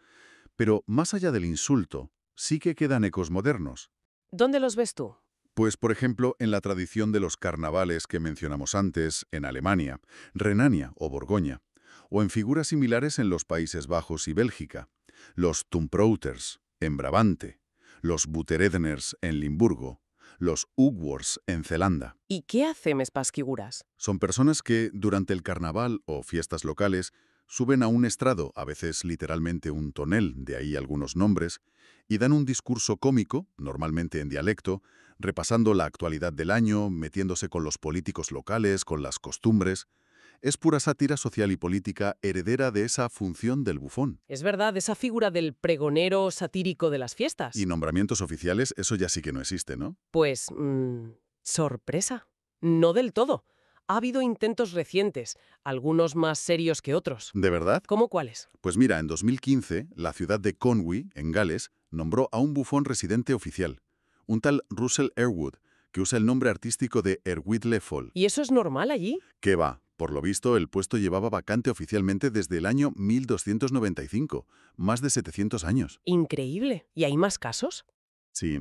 Pero más allá del insulto, sí que quedan ecos modernos. ¿Dónde los ves tú? Pues, por ejemplo, en la tradición de los carnavales que mencionamos antes, en Alemania, Renania o Borgoña, o en figuras similares en los Países Bajos y Bélgica, los Tumprouters en Brabante, los Buteredners en Limburgo, los Ugwors en Zelanda. ¿Y qué hace Mespasquiguras? Son personas que, durante el carnaval o fiestas locales, suben a un estrado, a veces literalmente un tonel, de ahí algunos nombres, y dan un discurso cómico, normalmente en dialecto, repasando la actualidad del año, metiéndose con los políticos locales, con las costumbres. Es pura sátira social y política heredera de esa función del bufón. Es verdad, esa figura del pregonero satírico de las fiestas. Y nombramientos oficiales, eso ya sí que no existe, ¿no? Pues, sorpresa. No del todo. Ha habido intentos recientes, algunos más serios que otros. ¿De verdad? ¿Cómo cuáles? Pues mira, en 2015, la ciudad de Conwy, en Gales, nombró a un bufón residente oficial, un tal Russell Airwood, que usa el nombre artístico de Erwid Leffol. ¿Y eso es normal allí? ¿Qué va? Por lo visto, el puesto llevaba vacante oficialmente desde el año 1295, más de 700 años. Increíble. ¿Y hay más casos? Sí.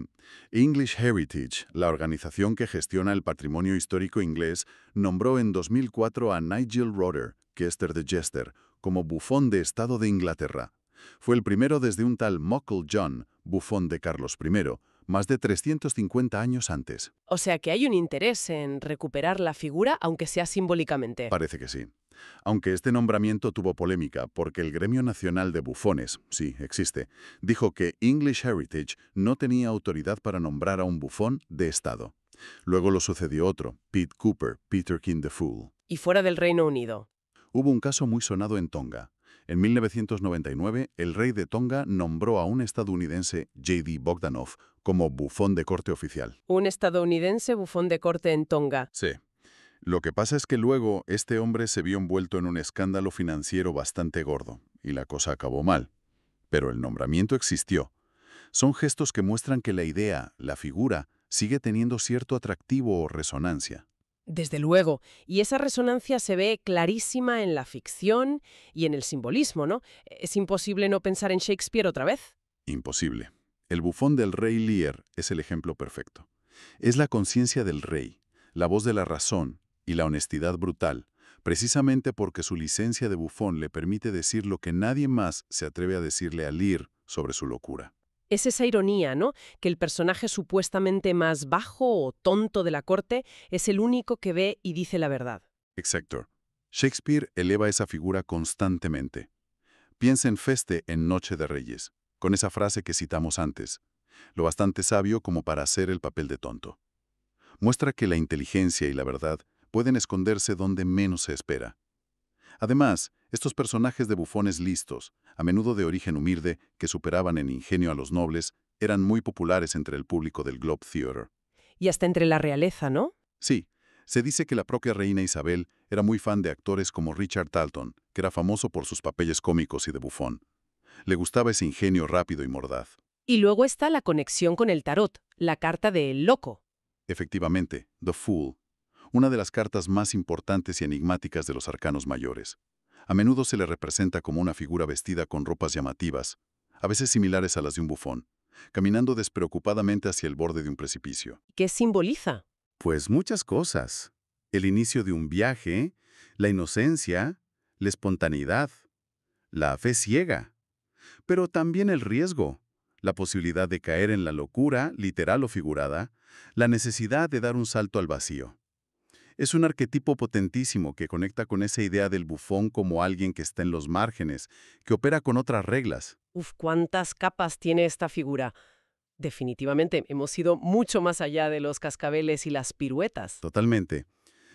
English Heritage, la organización que gestiona el patrimonio histórico inglés, nombró en 2004 a Nigel Rodder, Kester de Jester, como bufón de Estado de Inglaterra. Fue el primero desde un tal Muckle John, bufón de Carlos I, más de 350 años antes. O sea que hay un interés en recuperar la figura, aunque sea simbólicamente. Parece que sí. Aunque este nombramiento tuvo polémica porque el Gremio Nacional de Bufones, sí, existe, dijo que English Heritage no tenía autoridad para nombrar a un bufón de Estado. Luego lo sucedió otro, Pete Cooper, Peter King the Fool. Y fuera del Reino Unido. Hubo un caso muy sonado en Tonga. En 1999, el rey de Tonga nombró a un estadounidense, J.D. Bogdanov, como bufón de corte oficial. Un estadounidense bufón de corte en Tonga. Sí. Lo que pasa es que luego este hombre se vio envuelto en un escándalo financiero bastante gordo, y la cosa acabó mal. Pero el nombramiento existió. Son gestos que muestran que la idea, la figura, sigue teniendo cierto atractivo o resonancia. Desde luego. Y esa resonancia se ve clarísima en la ficción y en el simbolismo, ¿no? Es imposible no pensar en Shakespeare otra vez. Imposible. El bufón del rey Lear es el ejemplo perfecto. Es la conciencia del rey, la voz de la razón y la honestidad brutal, precisamente porque su licencia de bufón le permite decir lo que nadie más se atreve a decirle a Lear sobre su locura. Es esa ironía, ¿no? Que el personaje supuestamente más bajo o tonto de la corte es el único que ve y dice la verdad. Exacto. Shakespeare eleva esa figura constantemente. Piensa en Feste en Noche de Reyes, con esa frase que citamos antes, lo bastante sabio como para hacer el papel de tonto. Muestra que la inteligencia y la verdad pueden esconderse donde menos se espera. Además, estos personajes de bufones listos, a menudo de origen humilde, que superaban en ingenio a los nobles, eran muy populares entre el público del Globe Theatre. Y hasta entre la realeza, ¿no? Sí, se dice que la propia reina Isabel era muy fan de actores como Richard Talton, que era famoso por sus papeles cómicos y de bufón. Le gustaba ese ingenio rápido y mordaz. Y luego está la conexión con el tarot, la carta del loco. Efectivamente, The Fool, una de las cartas más importantes y enigmáticas de los arcanos mayores. A menudo se le representa como una figura vestida con ropas llamativas, a veces similares a las de un bufón, caminando despreocupadamente hacia el borde de un precipicio. ¿Qué simboliza? Pues muchas cosas. El inicio de un viaje, la inocencia, la espontaneidad, la fe ciega, pero también el riesgo, la posibilidad de caer en la locura, literal o figurada, la necesidad de dar un salto al vacío. Es un arquetipo potentísimo que conecta con esa idea del bufón como alguien que está en los márgenes, que opera con otras reglas. Uf, cuántas capas tiene esta figura. Definitivamente hemos ido mucho más allá de los cascabeles y las piruetas. Totalmente.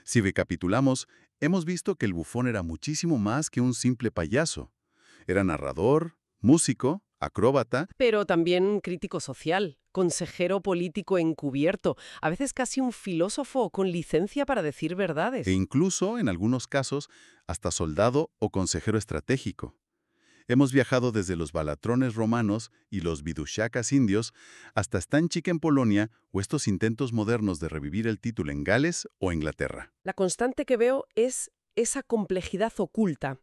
Si recapitulamos, hemos visto que el bufón era muchísimo más que un simple payaso. Era narrador, músico, acróbata Pero también crítico social, consejero político encubierto, a veces casi un filósofo con licencia para decir verdades. e incluso, en algunos casos, hasta soldado o consejero estratégico. Hemos viajado desde los balatrones romanos y los vidushacas indios hasta Stanchik en Polonia o estos intentos modernos de revivir el título en Gales o Inglaterra. La constante que veo es esa complejidad oculta,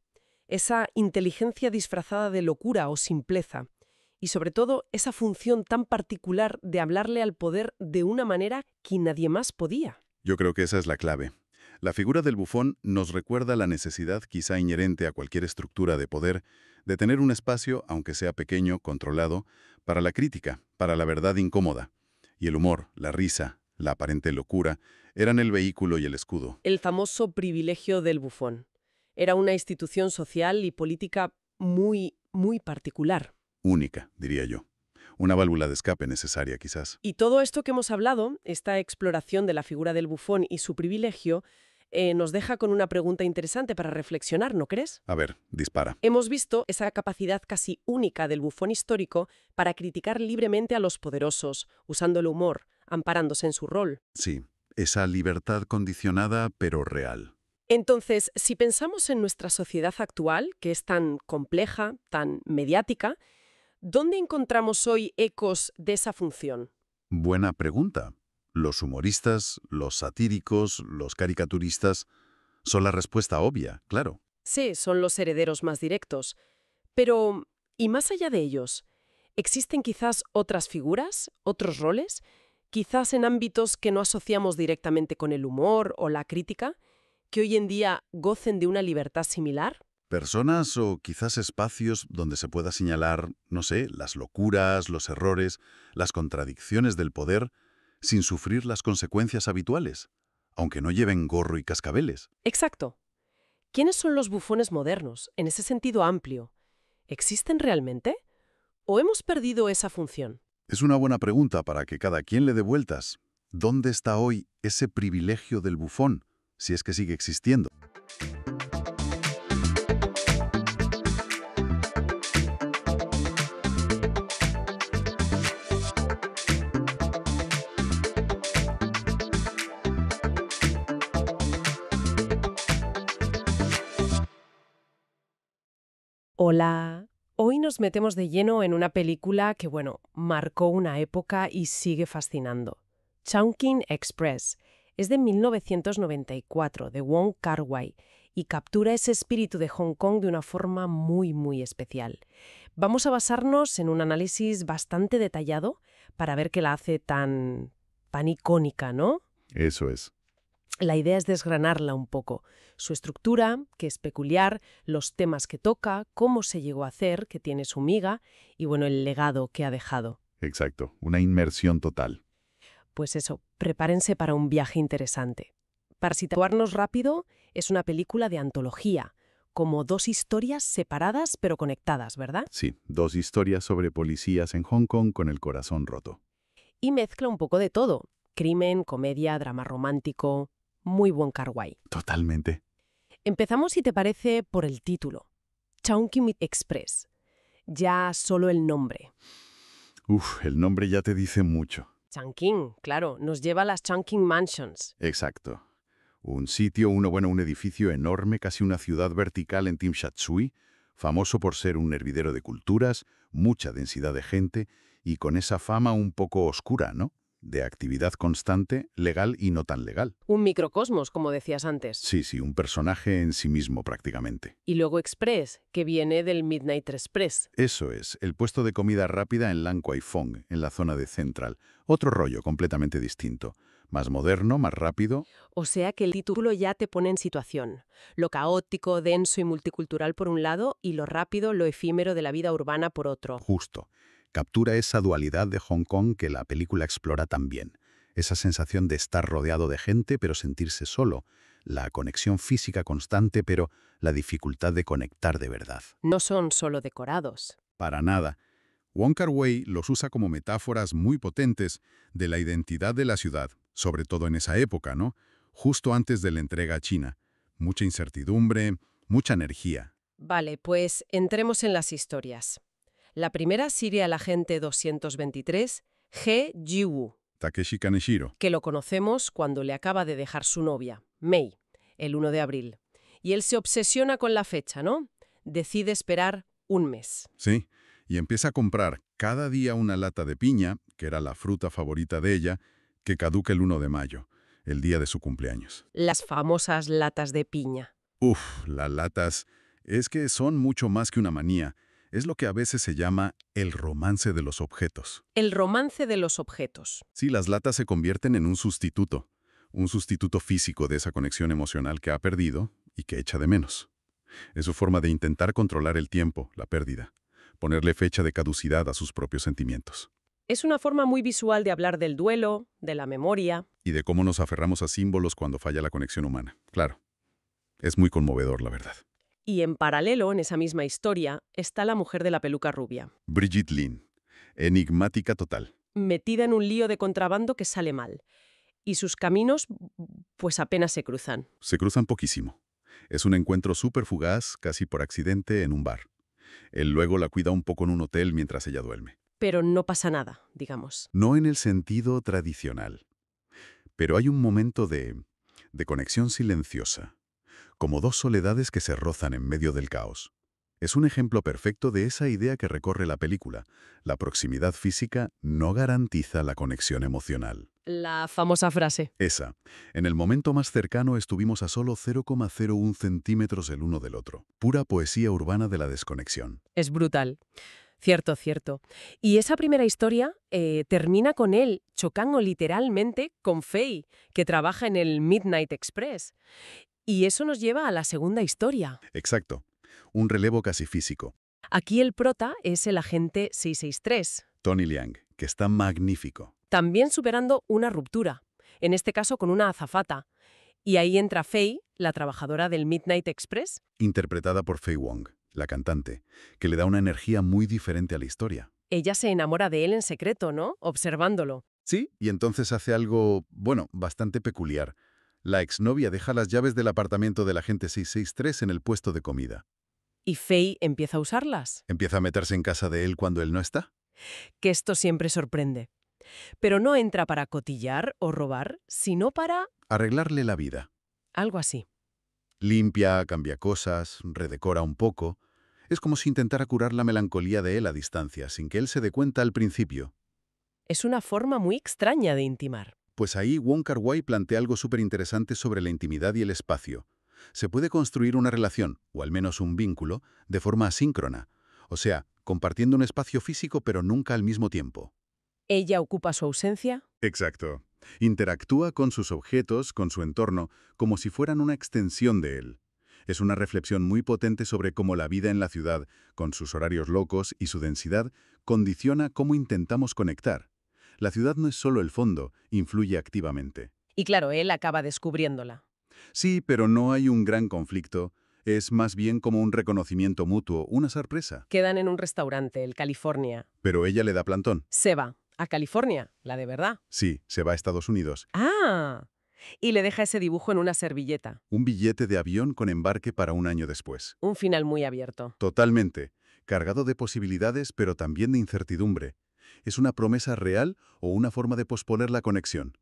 esa inteligencia disfrazada de locura o simpleza, y sobre todo esa función tan particular de hablarle al poder de una manera que nadie más podía. Yo creo que esa es la clave. La figura del bufón nos recuerda la necesidad quizá inherente a cualquier estructura de poder de tener un espacio, aunque sea pequeño, controlado, para la crítica, para la verdad incómoda. Y el humor, la risa, la aparente locura, eran el vehículo y el escudo. El famoso privilegio del bufón. Era una institución social y política muy, muy particular. Única, diría yo. Una válvula de escape necesaria, quizás. Y todo esto que hemos hablado, esta exploración de la figura del bufón y su privilegio, nos deja con una pregunta interesante para reflexionar, ¿no crees? A ver, dispara. Hemos visto esa capacidad casi única del bufón histórico para criticar libremente a los poderosos, usando el humor, amparándose en su rol. Sí, esa libertad condicionada pero real. Entonces, si pensamos en nuestra sociedad actual, que es tan compleja, tan mediática, ¿dónde encontramos hoy ecos de esa función? Buena pregunta. Los humoristas, los satíricos, los caricaturistas son la respuesta obvia, claro. Sí, son los herederos más directos. Pero, ¿y más allá de ellos? ¿Existen quizás otras figuras, otros roles? Quizás en ámbitos que no asociamos directamente con el humor o la crítica, que hoy en día gocen de una libertad similar. Personas o quizás espacios donde se pueda señalar, no sé, las locuras, los errores, las contradicciones del poder, sin sufrir las consecuencias habituales, aunque no lleven gorro y cascabeles. Exacto. ¿Quiénes son los bufones modernos, en ese sentido amplio? ¿Existen realmente? ¿O hemos perdido esa función? Es una buena pregunta para que cada quien le dé vueltas. ¿Dónde está hoy ese privilegio del bufón, si es que sigue existiendo? Hola. Hoy nos metemos de lleno en una película que, marcó una época y sigue fascinando. Chungking Express. Es de 1994, de Wong Kar-wai, y captura ese espíritu de Hong Kong de una forma muy, muy especial. Vamos a basarnos en un análisis bastante detallado para ver qué la hace tan icónica, ¿no? Eso es. La idea es desgranarla un poco. Su estructura, que es peculiar, los temas que toca, cómo se llegó a hacer, que tiene su miga, y el legado que ha dejado. Exacto, una inmersión total. Pues eso, prepárense para un viaje interesante. Para situarnos rápido, es una película de antología, como dos historias separadas pero conectadas, ¿verdad? Sí, dos historias sobre policías en Hong Kong con el corazón roto. Y mezcla un poco de todo. Crimen, comedia, drama romántico. Muy buen Kar-wai. Totalmente. Empezamos, si te parece, por el título. Chungking Express. Ya solo el nombre. El nombre ya te dice mucho. Chungking, claro, nos lleva a las Chungking Mansions. Exacto. Un sitio, un edificio enorme, casi una ciudad vertical en Tim Sha Tsui, famoso por ser un hervidero de culturas, mucha densidad de gente y con esa fama un poco oscura, ¿no? De actividad constante, legal y no tan legal. Un microcosmos, como decías antes. Sí, un personaje en sí mismo prácticamente. Y luego Express, que viene del Midnight Express. Eso es, el puesto de comida rápida en Lan Kwai Fong, en la zona de Central. Otro rollo completamente distinto. Más moderno, más rápido. O sea que el título ya te pone en situación. Lo caótico, denso y multicultural por un lado, y lo rápido, lo efímero de la vida urbana por otro. Justo. Captura esa dualidad de Hong Kong que la película explora también. Esa sensación de estar rodeado de gente pero sentirse solo. La conexión física constante pero la dificultad de conectar de verdad. No son solo decorados. Para nada. Wong Kar-wai los usa como metáforas muy potentes de la identidad de la ciudad, sobre todo en esa época, ¿no? Justo antes de la entrega a China. Mucha incertidumbre, mucha energía. Vale, pues entremos en las historias. La primera sigue al agente 223, He Ji-woo, Takeshi Kaneshiro. que lo conocemos cuando le acaba de dejar su novia, Mei, el 1 de abril. Y él se obsesiona con la fecha, ¿no? Decide esperar un mes. Sí, y empieza a comprar cada día una lata de piña, que era la fruta favorita de ella, que caduca el 1 de mayo, el día de su cumpleaños. Las famosas latas de piña. Uf, las latas, es que son mucho más que una manía. Es lo que a veces se llama el romance de los objetos. El romance de los objetos. Sí, las latas se convierten en un sustituto físico de esa conexión emocional que ha perdido y que echa de menos. Es su forma de intentar controlar el tiempo, la pérdida, ponerle fecha de caducidad a sus propios sentimientos. Es una forma muy visual de hablar del duelo, de la memoria. Y de cómo nos aferramos a símbolos cuando falla la conexión humana. Claro, es muy conmovedor, la verdad. Y en paralelo, en esa misma historia, está la mujer de la peluca rubia, Brigitte Lin, enigmática total. metida en un lío de contrabando que sale mal. Y sus caminos, pues apenas se cruzan. Se cruzan poquísimo. Es un encuentro súper fugaz, casi por accidente, en un bar. Él luego la cuida un poco en un hotel mientras ella duerme. Pero no pasa nada, digamos. No en el sentido tradicional. Pero hay un momento de conexión silenciosa, como dos soledades que se rozan en medio del caos. Es un ejemplo perfecto de esa idea que recorre la película. La proximidad física no garantiza la conexión emocional. La famosa frase. Esa. En el momento más cercano estuvimos a solo 0,01 centímetros el uno del otro. Pura poesía urbana de la desconexión. Es brutal. Cierto, cierto. Y esa primera historia termina con él chocando literalmente con Faye, que trabaja en el Midnight Express. Y eso nos lleva a la segunda historia. Exacto. Un relevo casi físico. Aquí el prota es el agente 663, Tony Leung, que está magnífico. también superando una ruptura, en este caso con una azafata. Y ahí entra Faye, la trabajadora del Midnight Express. Interpretada por Faye Wong, la cantante, que le da una energía muy diferente a la historia. Ella se enamora de él en secreto, ¿no? Observándolo. Sí, y entonces hace algo, bueno, bastante peculiar. La exnovia deja las llaves del apartamento del agente 663 en el puesto de comida. Y Faye empieza a usarlas. Empieza a meterse en casa de él cuando él no está. Que esto siempre sorprende. Pero no entra para cotillar o robar, sino para Arreglarle la vida. algo así. Limpia, cambia cosas, redecora un poco. Es como si intentara curar la melancolía de él a distancia, sin que él se dé cuenta al principio. Es una forma muy extraña de intimar. Pues ahí Wong Kar-wai plantea algo súper interesante sobre la intimidad y el espacio. Se puede construir una relación, o al menos un vínculo, de forma asíncrona. O sea, compartiendo un espacio físico pero nunca al mismo tiempo. Ella ocupa su ausencia. Exacto. Interactúa con sus objetos, con su entorno, como si fueran una extensión de él. Es una reflexión muy potente sobre cómo la vida en la ciudad, con sus horarios locos y su densidad, condiciona cómo intentamos conectar. La ciudad no es solo el fondo, influye activamente. Y claro, él acaba descubriéndola. Sí, pero no hay un gran conflicto. Es más bien como un reconocimiento mutuo, una sorpresa. Quedan en un restaurante, el California. Pero ella le da plantón. Se va a California, la de verdad. Sí, se va a Estados Unidos. ¡Ah! Y le deja ese dibujo en una servilleta. Un billete de avión con embarque para un año después. Un final muy abierto. Totalmente. Cargado de posibilidades, pero también de incertidumbre. ¿Es una promesa real o una forma de posponer la conexión?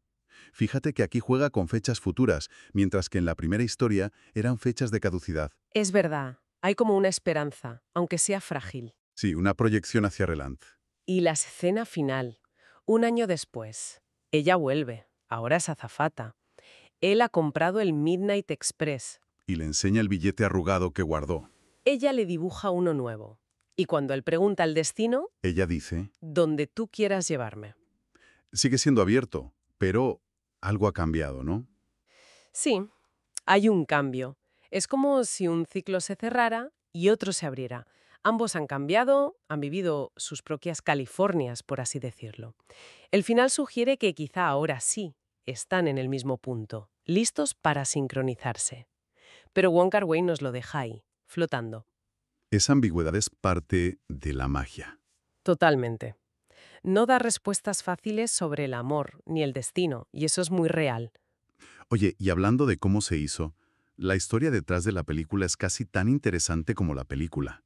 Fíjate que aquí juega con fechas futuras, mientras que en la primera historia eran fechas de caducidad. Es verdad, hay como una esperanza, aunque sea frágil. Sí, una proyección hacia adelante. Y la escena final, un año después. Ella vuelve, ahora es azafata. Él ha comprado el Midnight Express. Y le enseña el billete arrugado que guardó. Ella le dibuja uno nuevo. Y cuando él pregunta el destino, Ella dice, donde tú quieras llevarme. sigue siendo abierto, pero algo ha cambiado, ¿no? Sí, hay un cambio. Es como si un ciclo se cerrara y otro se abriera. Ambos han cambiado, han vivido sus propias Californias, por así decirlo. El final sugiere que quizá ahora sí están en el mismo punto, listos para sincronizarse. Pero Wong Kar-wai nos lo deja ahí, flotando. Esa ambigüedad es parte de la magia. Totalmente. No da respuestas fáciles sobre el amor ni el destino, y eso es muy real. Oye, y hablando de cómo se hizo, la historia detrás de la película es casi tan interesante como la película.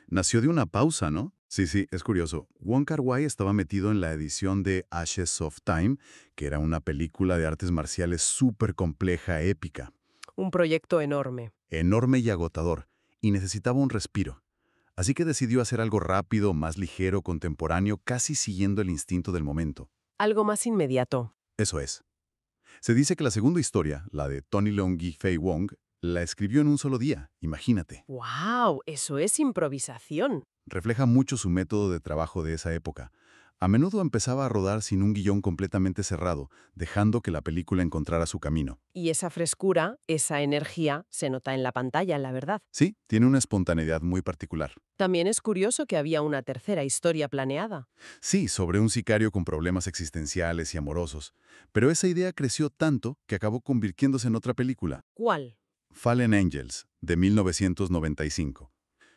Nació de una pausa, ¿no? Sí, sí, es curioso. Wong Kar-wai estaba metido en la edición de Ashes of Time, que era una película de artes marciales súper compleja, épica, Un proyecto enorme. enorme y agotador, y necesitaba un respiro. Así que decidió hacer algo rápido, más ligero, contemporáneo, casi siguiendo el instinto del momento. Algo más inmediato. Eso es. Se dice que la segunda historia, la de Tony Leung y Fei Wong, la escribió en un solo día, imagínate. ¡Wow! Eso es improvisación. Refleja mucho su método de trabajo de esa época. A menudo empezaba a rodar sin un guión completamente cerrado, dejando que la película encontrara su camino. Y esa frescura, esa energía, se nota en la pantalla, la verdad. Sí, tiene una espontaneidad muy particular. También es curioso que había una tercera historia planeada. Sí, sobre un sicario con problemas existenciales y amorosos. Pero esa idea creció tanto que acabó convirtiéndose en otra película, ¿Cuál? Fallen Angels, de 1995.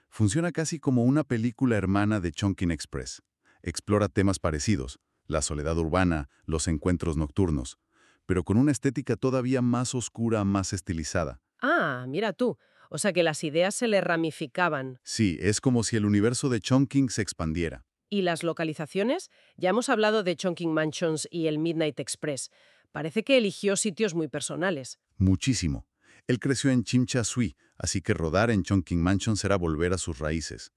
Funciona casi como una película hermana de Chungking Express. Explora temas parecidos, la soledad urbana, los encuentros nocturnos, pero con una estética todavía más oscura, más estilizada. Ah, mira tú. O sea que las ideas se le ramificaban. Sí, es como si el universo de Chungking se expandiera. ¿Y las localizaciones? Ya hemos hablado de Chongqing Mansions y el Midnight Express. Parece que eligió sitios muy personales. Muchísimo. Él creció en Chimcha Sui, así que rodar en Chungking Mansion será volver a sus raíces.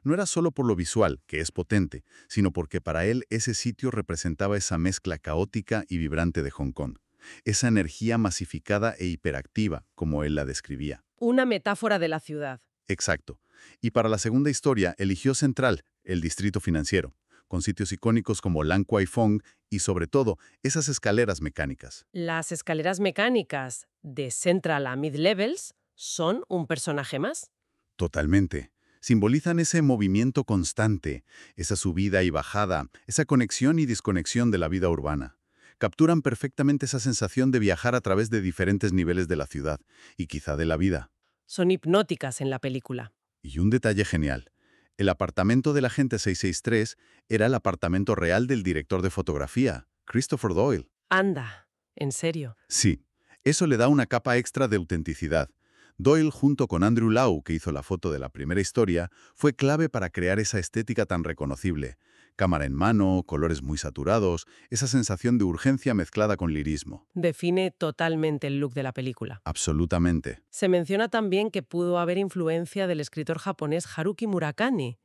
No era solo por lo visual, que es potente, sino porque para él ese sitio representaba esa mezcla caótica y vibrante de Hong Kong. Esa energía masificada e hiperactiva, como él la describía. Una metáfora de la ciudad. Exacto. Y para la segunda historia eligió Central, el distrito financiero, con sitios icónicos como Lan Kwai Fong y, sobre todo, esas escaleras mecánicas. Las escaleras mecánicas de Central a Mid-Levels son un personaje más. Totalmente. Simbolizan ese movimiento constante, esa subida y bajada, esa conexión y desconexión de la vida urbana. Capturan perfectamente esa sensación de viajar a través de diferentes niveles de la ciudad y quizá de la vida. Son hipnóticas en la película. Y un detalle genial. El apartamento del agente 663 era el apartamento real del director de fotografía, Christopher Doyle. Anda, en serio. Sí, eso le da una capa extra de autenticidad. Doyle, junto con Andrew Lau, que hizo la foto de la primera historia, fue clave para crear esa estética tan reconocible. Cámara en mano, colores muy saturados, esa sensación de urgencia mezclada con lirismo. Define totalmente el look de la película. Absolutamente. Se menciona también que pudo haber influencia del escritor japonés Haruki Murakami.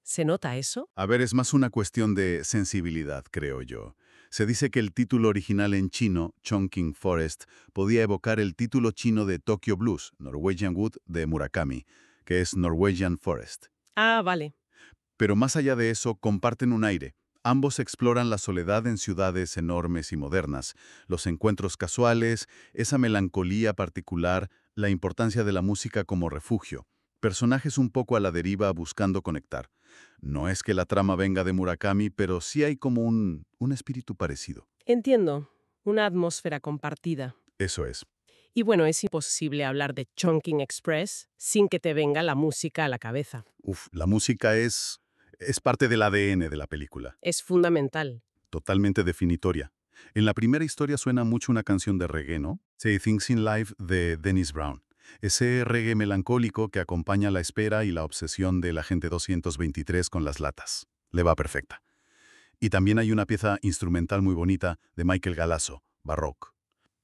¿Se nota eso? A ver, es más una cuestión de sensibilidad, creo yo. Se dice que el título original en chino, Chungking Forest, podía evocar el título chino de Tokyo Blues, Norwegian Wood, de Murakami, que es Norwegian Forest. Ah, vale. Pero más allá de eso, comparten un aire. Ambos exploran la soledad en ciudades enormes y modernas, los encuentros casuales, esa melancolía particular, la importancia de la música como refugio. Personajes un poco a la deriva buscando conectar. No es que la trama venga de Murakami, pero sí hay como un espíritu parecido. Entiendo. Una atmósfera compartida. Eso es. Y bueno, es imposible hablar de Chongqing Express sin que te venga la música a la cabeza. Uf, la música es parte del ADN de la película. Es fundamental. Totalmente definitoria. En la primera historia suena mucho una canción de reggae, ¿no? Say Things in Life de Dennis Brown. Ese reggae melancólico que acompaña la espera y la obsesión del agente 223 con las latas. Le va perfecta. Y también hay una pieza instrumental muy bonita de Michael Galasso, Baroque.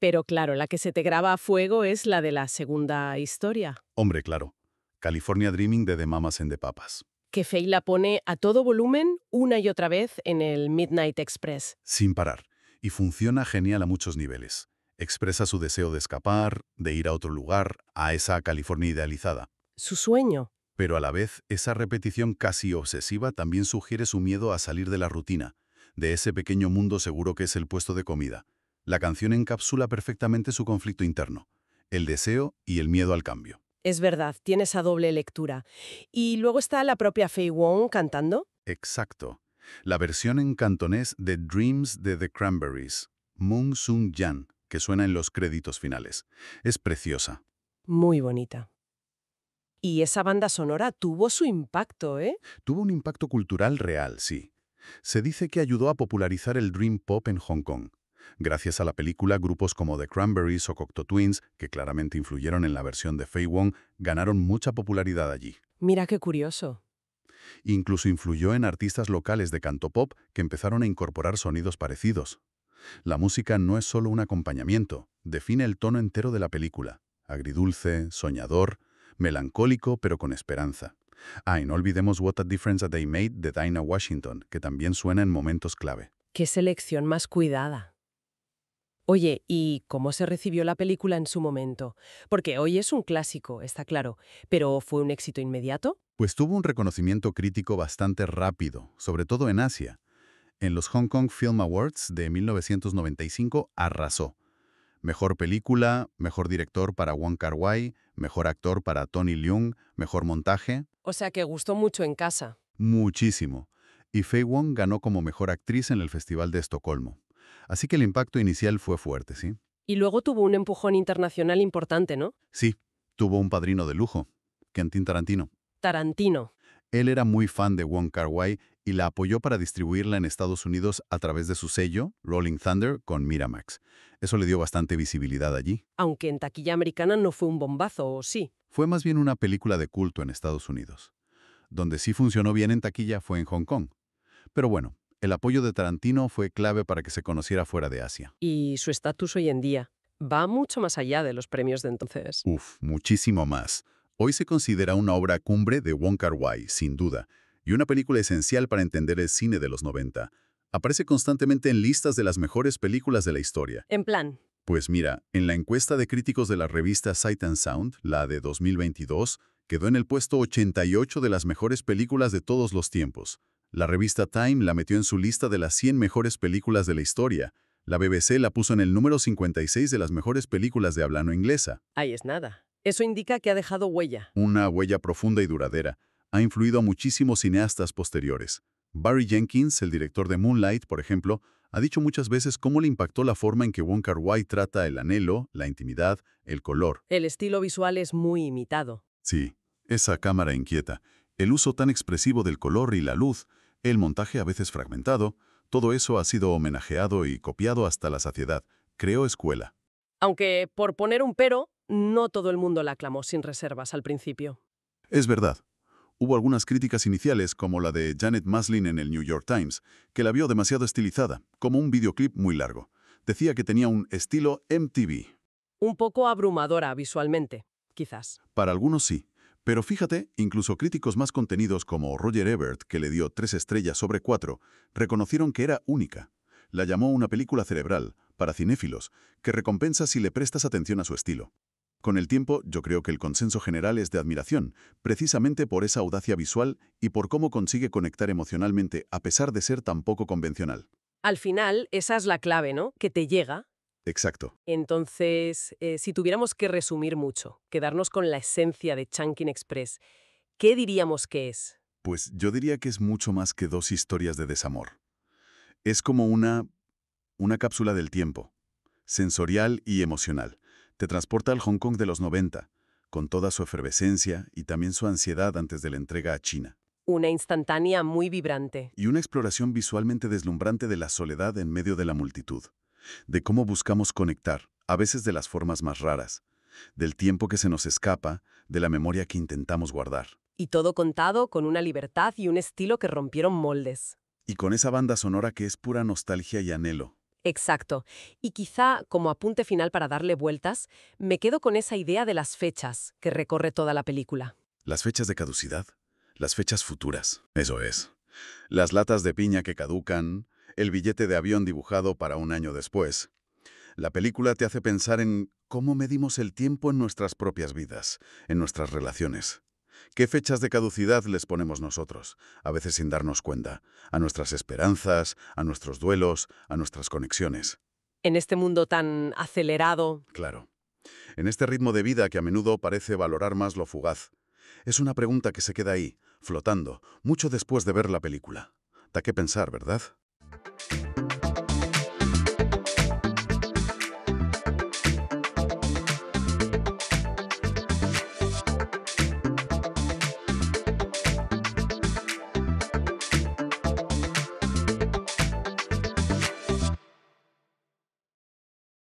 Pero claro, la que se te graba a fuego es la de la segunda historia, Hombre, claro. California Dreaming de The Mamas and the Papas. que Fey la pone a todo volumen una y otra vez en el Midnight Express. Sin parar. Y funciona genial a muchos niveles. Expresa su deseo de escapar, de ir a otro lugar, a esa California idealizada. Su sueño. Pero a la vez, esa repetición casi obsesiva también sugiere su miedo a salir de la rutina, de ese pequeño mundo seguro que es el puesto de comida. La canción encapsula perfectamente su conflicto interno, el deseo y el miedo al cambio. Es verdad, tiene esa doble lectura. Y luego está la propia Fei Wong cantando. Exacto. La versión en cantonés de Dreams de The Cranberries, Moon Sung Jan, que suena en los créditos finales. Es preciosa. Muy bonita. Y esa banda sonora tuvo su impacto, ¿eh? Tuvo un impacto cultural real, sí. Se dice que ayudó a popularizar el Dream Pop en Hong Kong. Gracias a la película, grupos como The Cranberries o Cocteau Twins, que claramente influyeron en la versión de Faye Wong, ganaron mucha popularidad allí. Mira qué curioso. Incluso influyó en artistas locales de cantopop que empezaron a incorporar sonidos parecidos. La música no es solo un acompañamiento, define el tono entero de la película. Agridulce, soñador, melancólico pero con esperanza. Y no olvidemos What a Difference a Day Made de Dinah Washington, que también suena en momentos clave. Qué selección más cuidada. Oye, ¿y cómo se recibió la película en su momento? Porque hoy es un clásico, está claro, pero ¿fue un éxito inmediato? Pues tuvo un reconocimiento crítico bastante rápido, sobre todo en Asia. En los Hong Kong Film Awards de 1995 arrasó. Mejor película, mejor director para Wong Kar-wai, mejor actor para Tony Leung, mejor montaje, O sea que gustó mucho en casa. muchísimo. Y Faye Wong ganó como mejor actriz en el Festival de Estocolmo. Así que el impacto inicial fue fuerte, ¿sí? Y luego tuvo un empujón internacional importante, ¿no? Sí, tuvo un padrino de lujo, Quentin Tarantino. Tarantino. Él era muy fan de Wong Kar-wai y la apoyó para distribuirla en Estados Unidos a través de su sello, Rolling Thunder, con Miramax. Eso le dio bastante visibilidad allí. Aunque en taquilla americana no fue un bombazo, ¿o sí? Fue más bien una película de culto en Estados Unidos. Donde sí funcionó bien en taquilla fue en Hong Kong. Pero bueno, el apoyo de Tarantino fue clave para que se conociera fuera de Asia. Y su estatus hoy en día va mucho más allá de los premios de entonces. Muchísimo más. Hoy se considera una obra cumbre de Wong Kar-wai, sin duda, y una película esencial para entender el cine de los 90. Aparece constantemente en listas de las mejores películas de la historia. En plan, Pues mira, en la encuesta de críticos de la revista Sight and Sound, la de 2022, quedó en el puesto 88 de las mejores películas de todos los tiempos. La revista Time la metió en su lista de las 100 mejores películas de la historia. La BBC la puso en el número 56 de las mejores películas de habla no inglesa. ahí es nada. Eso indica que ha dejado huella. Una huella profunda y duradera. Ha influido a muchísimos cineastas posteriores. Barry Jenkins, el director de Moonlight, por ejemplo, ha dicho muchas veces cómo le impactó la forma en que Wong Kar-wai trata el anhelo, la intimidad, el color. El estilo visual es muy imitado. Sí, esa cámara inquieta, el uso tan expresivo del color y la luz, el montaje a veces fragmentado, todo eso ha sido homenajeado y copiado hasta la saciedad. Creó escuela. Aunque, por poner un pero, no todo el mundo la aclamó sin reservas al principio. Es verdad. Hubo algunas críticas iniciales, como la de Janet Maslin en el New York Times, que la vio demasiado estilizada, como un videoclip muy largo. Decía que tenía un estilo MTV. Un poco abrumadora visualmente, quizás. Para algunos sí. Pero fíjate, incluso críticos más contenidos como Roger Ebert, que le dio 3 estrellas sobre 4, reconocieron que era única. La llamó una película cerebral, para cinéfilos, que recompensa si le prestas atención a su estilo. Con el tiempo, yo creo que el consenso general es de admiración, precisamente por esa audacia visual y por cómo consigue conectar emocionalmente a pesar de ser tan poco convencional. Al final, esa es la clave, ¿no? Que te llega. Exacto. Entonces, si tuviéramos que resumir mucho, quedarnos con la esencia de Chungking Express, ¿qué diríamos que es? Pues yo diría que es mucho más que 2 historias de desamor. Es como una cápsula del tiempo, sensorial y emocional. Te transporta al Hong Kong de los 90, con toda su efervescencia y también su ansiedad antes de la entrega a China. Una instantánea muy vibrante. Y una exploración visualmente deslumbrante de la soledad en medio de la multitud. De cómo buscamos conectar, a veces de las formas más raras. Del tiempo que se nos escapa, de la memoria que intentamos guardar. Y todo contado con una libertad y un estilo que rompieron moldes. Y con esa banda sonora que es pura nostalgia y anhelo. Exacto. Y quizá, como apunte final para darle vueltas, me quedo con esa idea de las fechas que recorre toda la película. Las fechas de caducidad, las fechas futuras. Eso es. Las latas de piña que caducan, el billete de avión dibujado para un año después. La película te hace pensar en cómo medimos el tiempo en nuestras propias vidas, en nuestras relaciones. ¿Qué fechas de caducidad les ponemos nosotros, a veces sin darnos cuenta, a nuestras esperanzas, a nuestros duelos, a nuestras conexiones? En este mundo tan acelerado. Claro. En este ritmo de vida que a menudo parece valorar más lo fugaz. Es una pregunta que se queda ahí, flotando, mucho después de ver la película. Da que pensar, ¿verdad?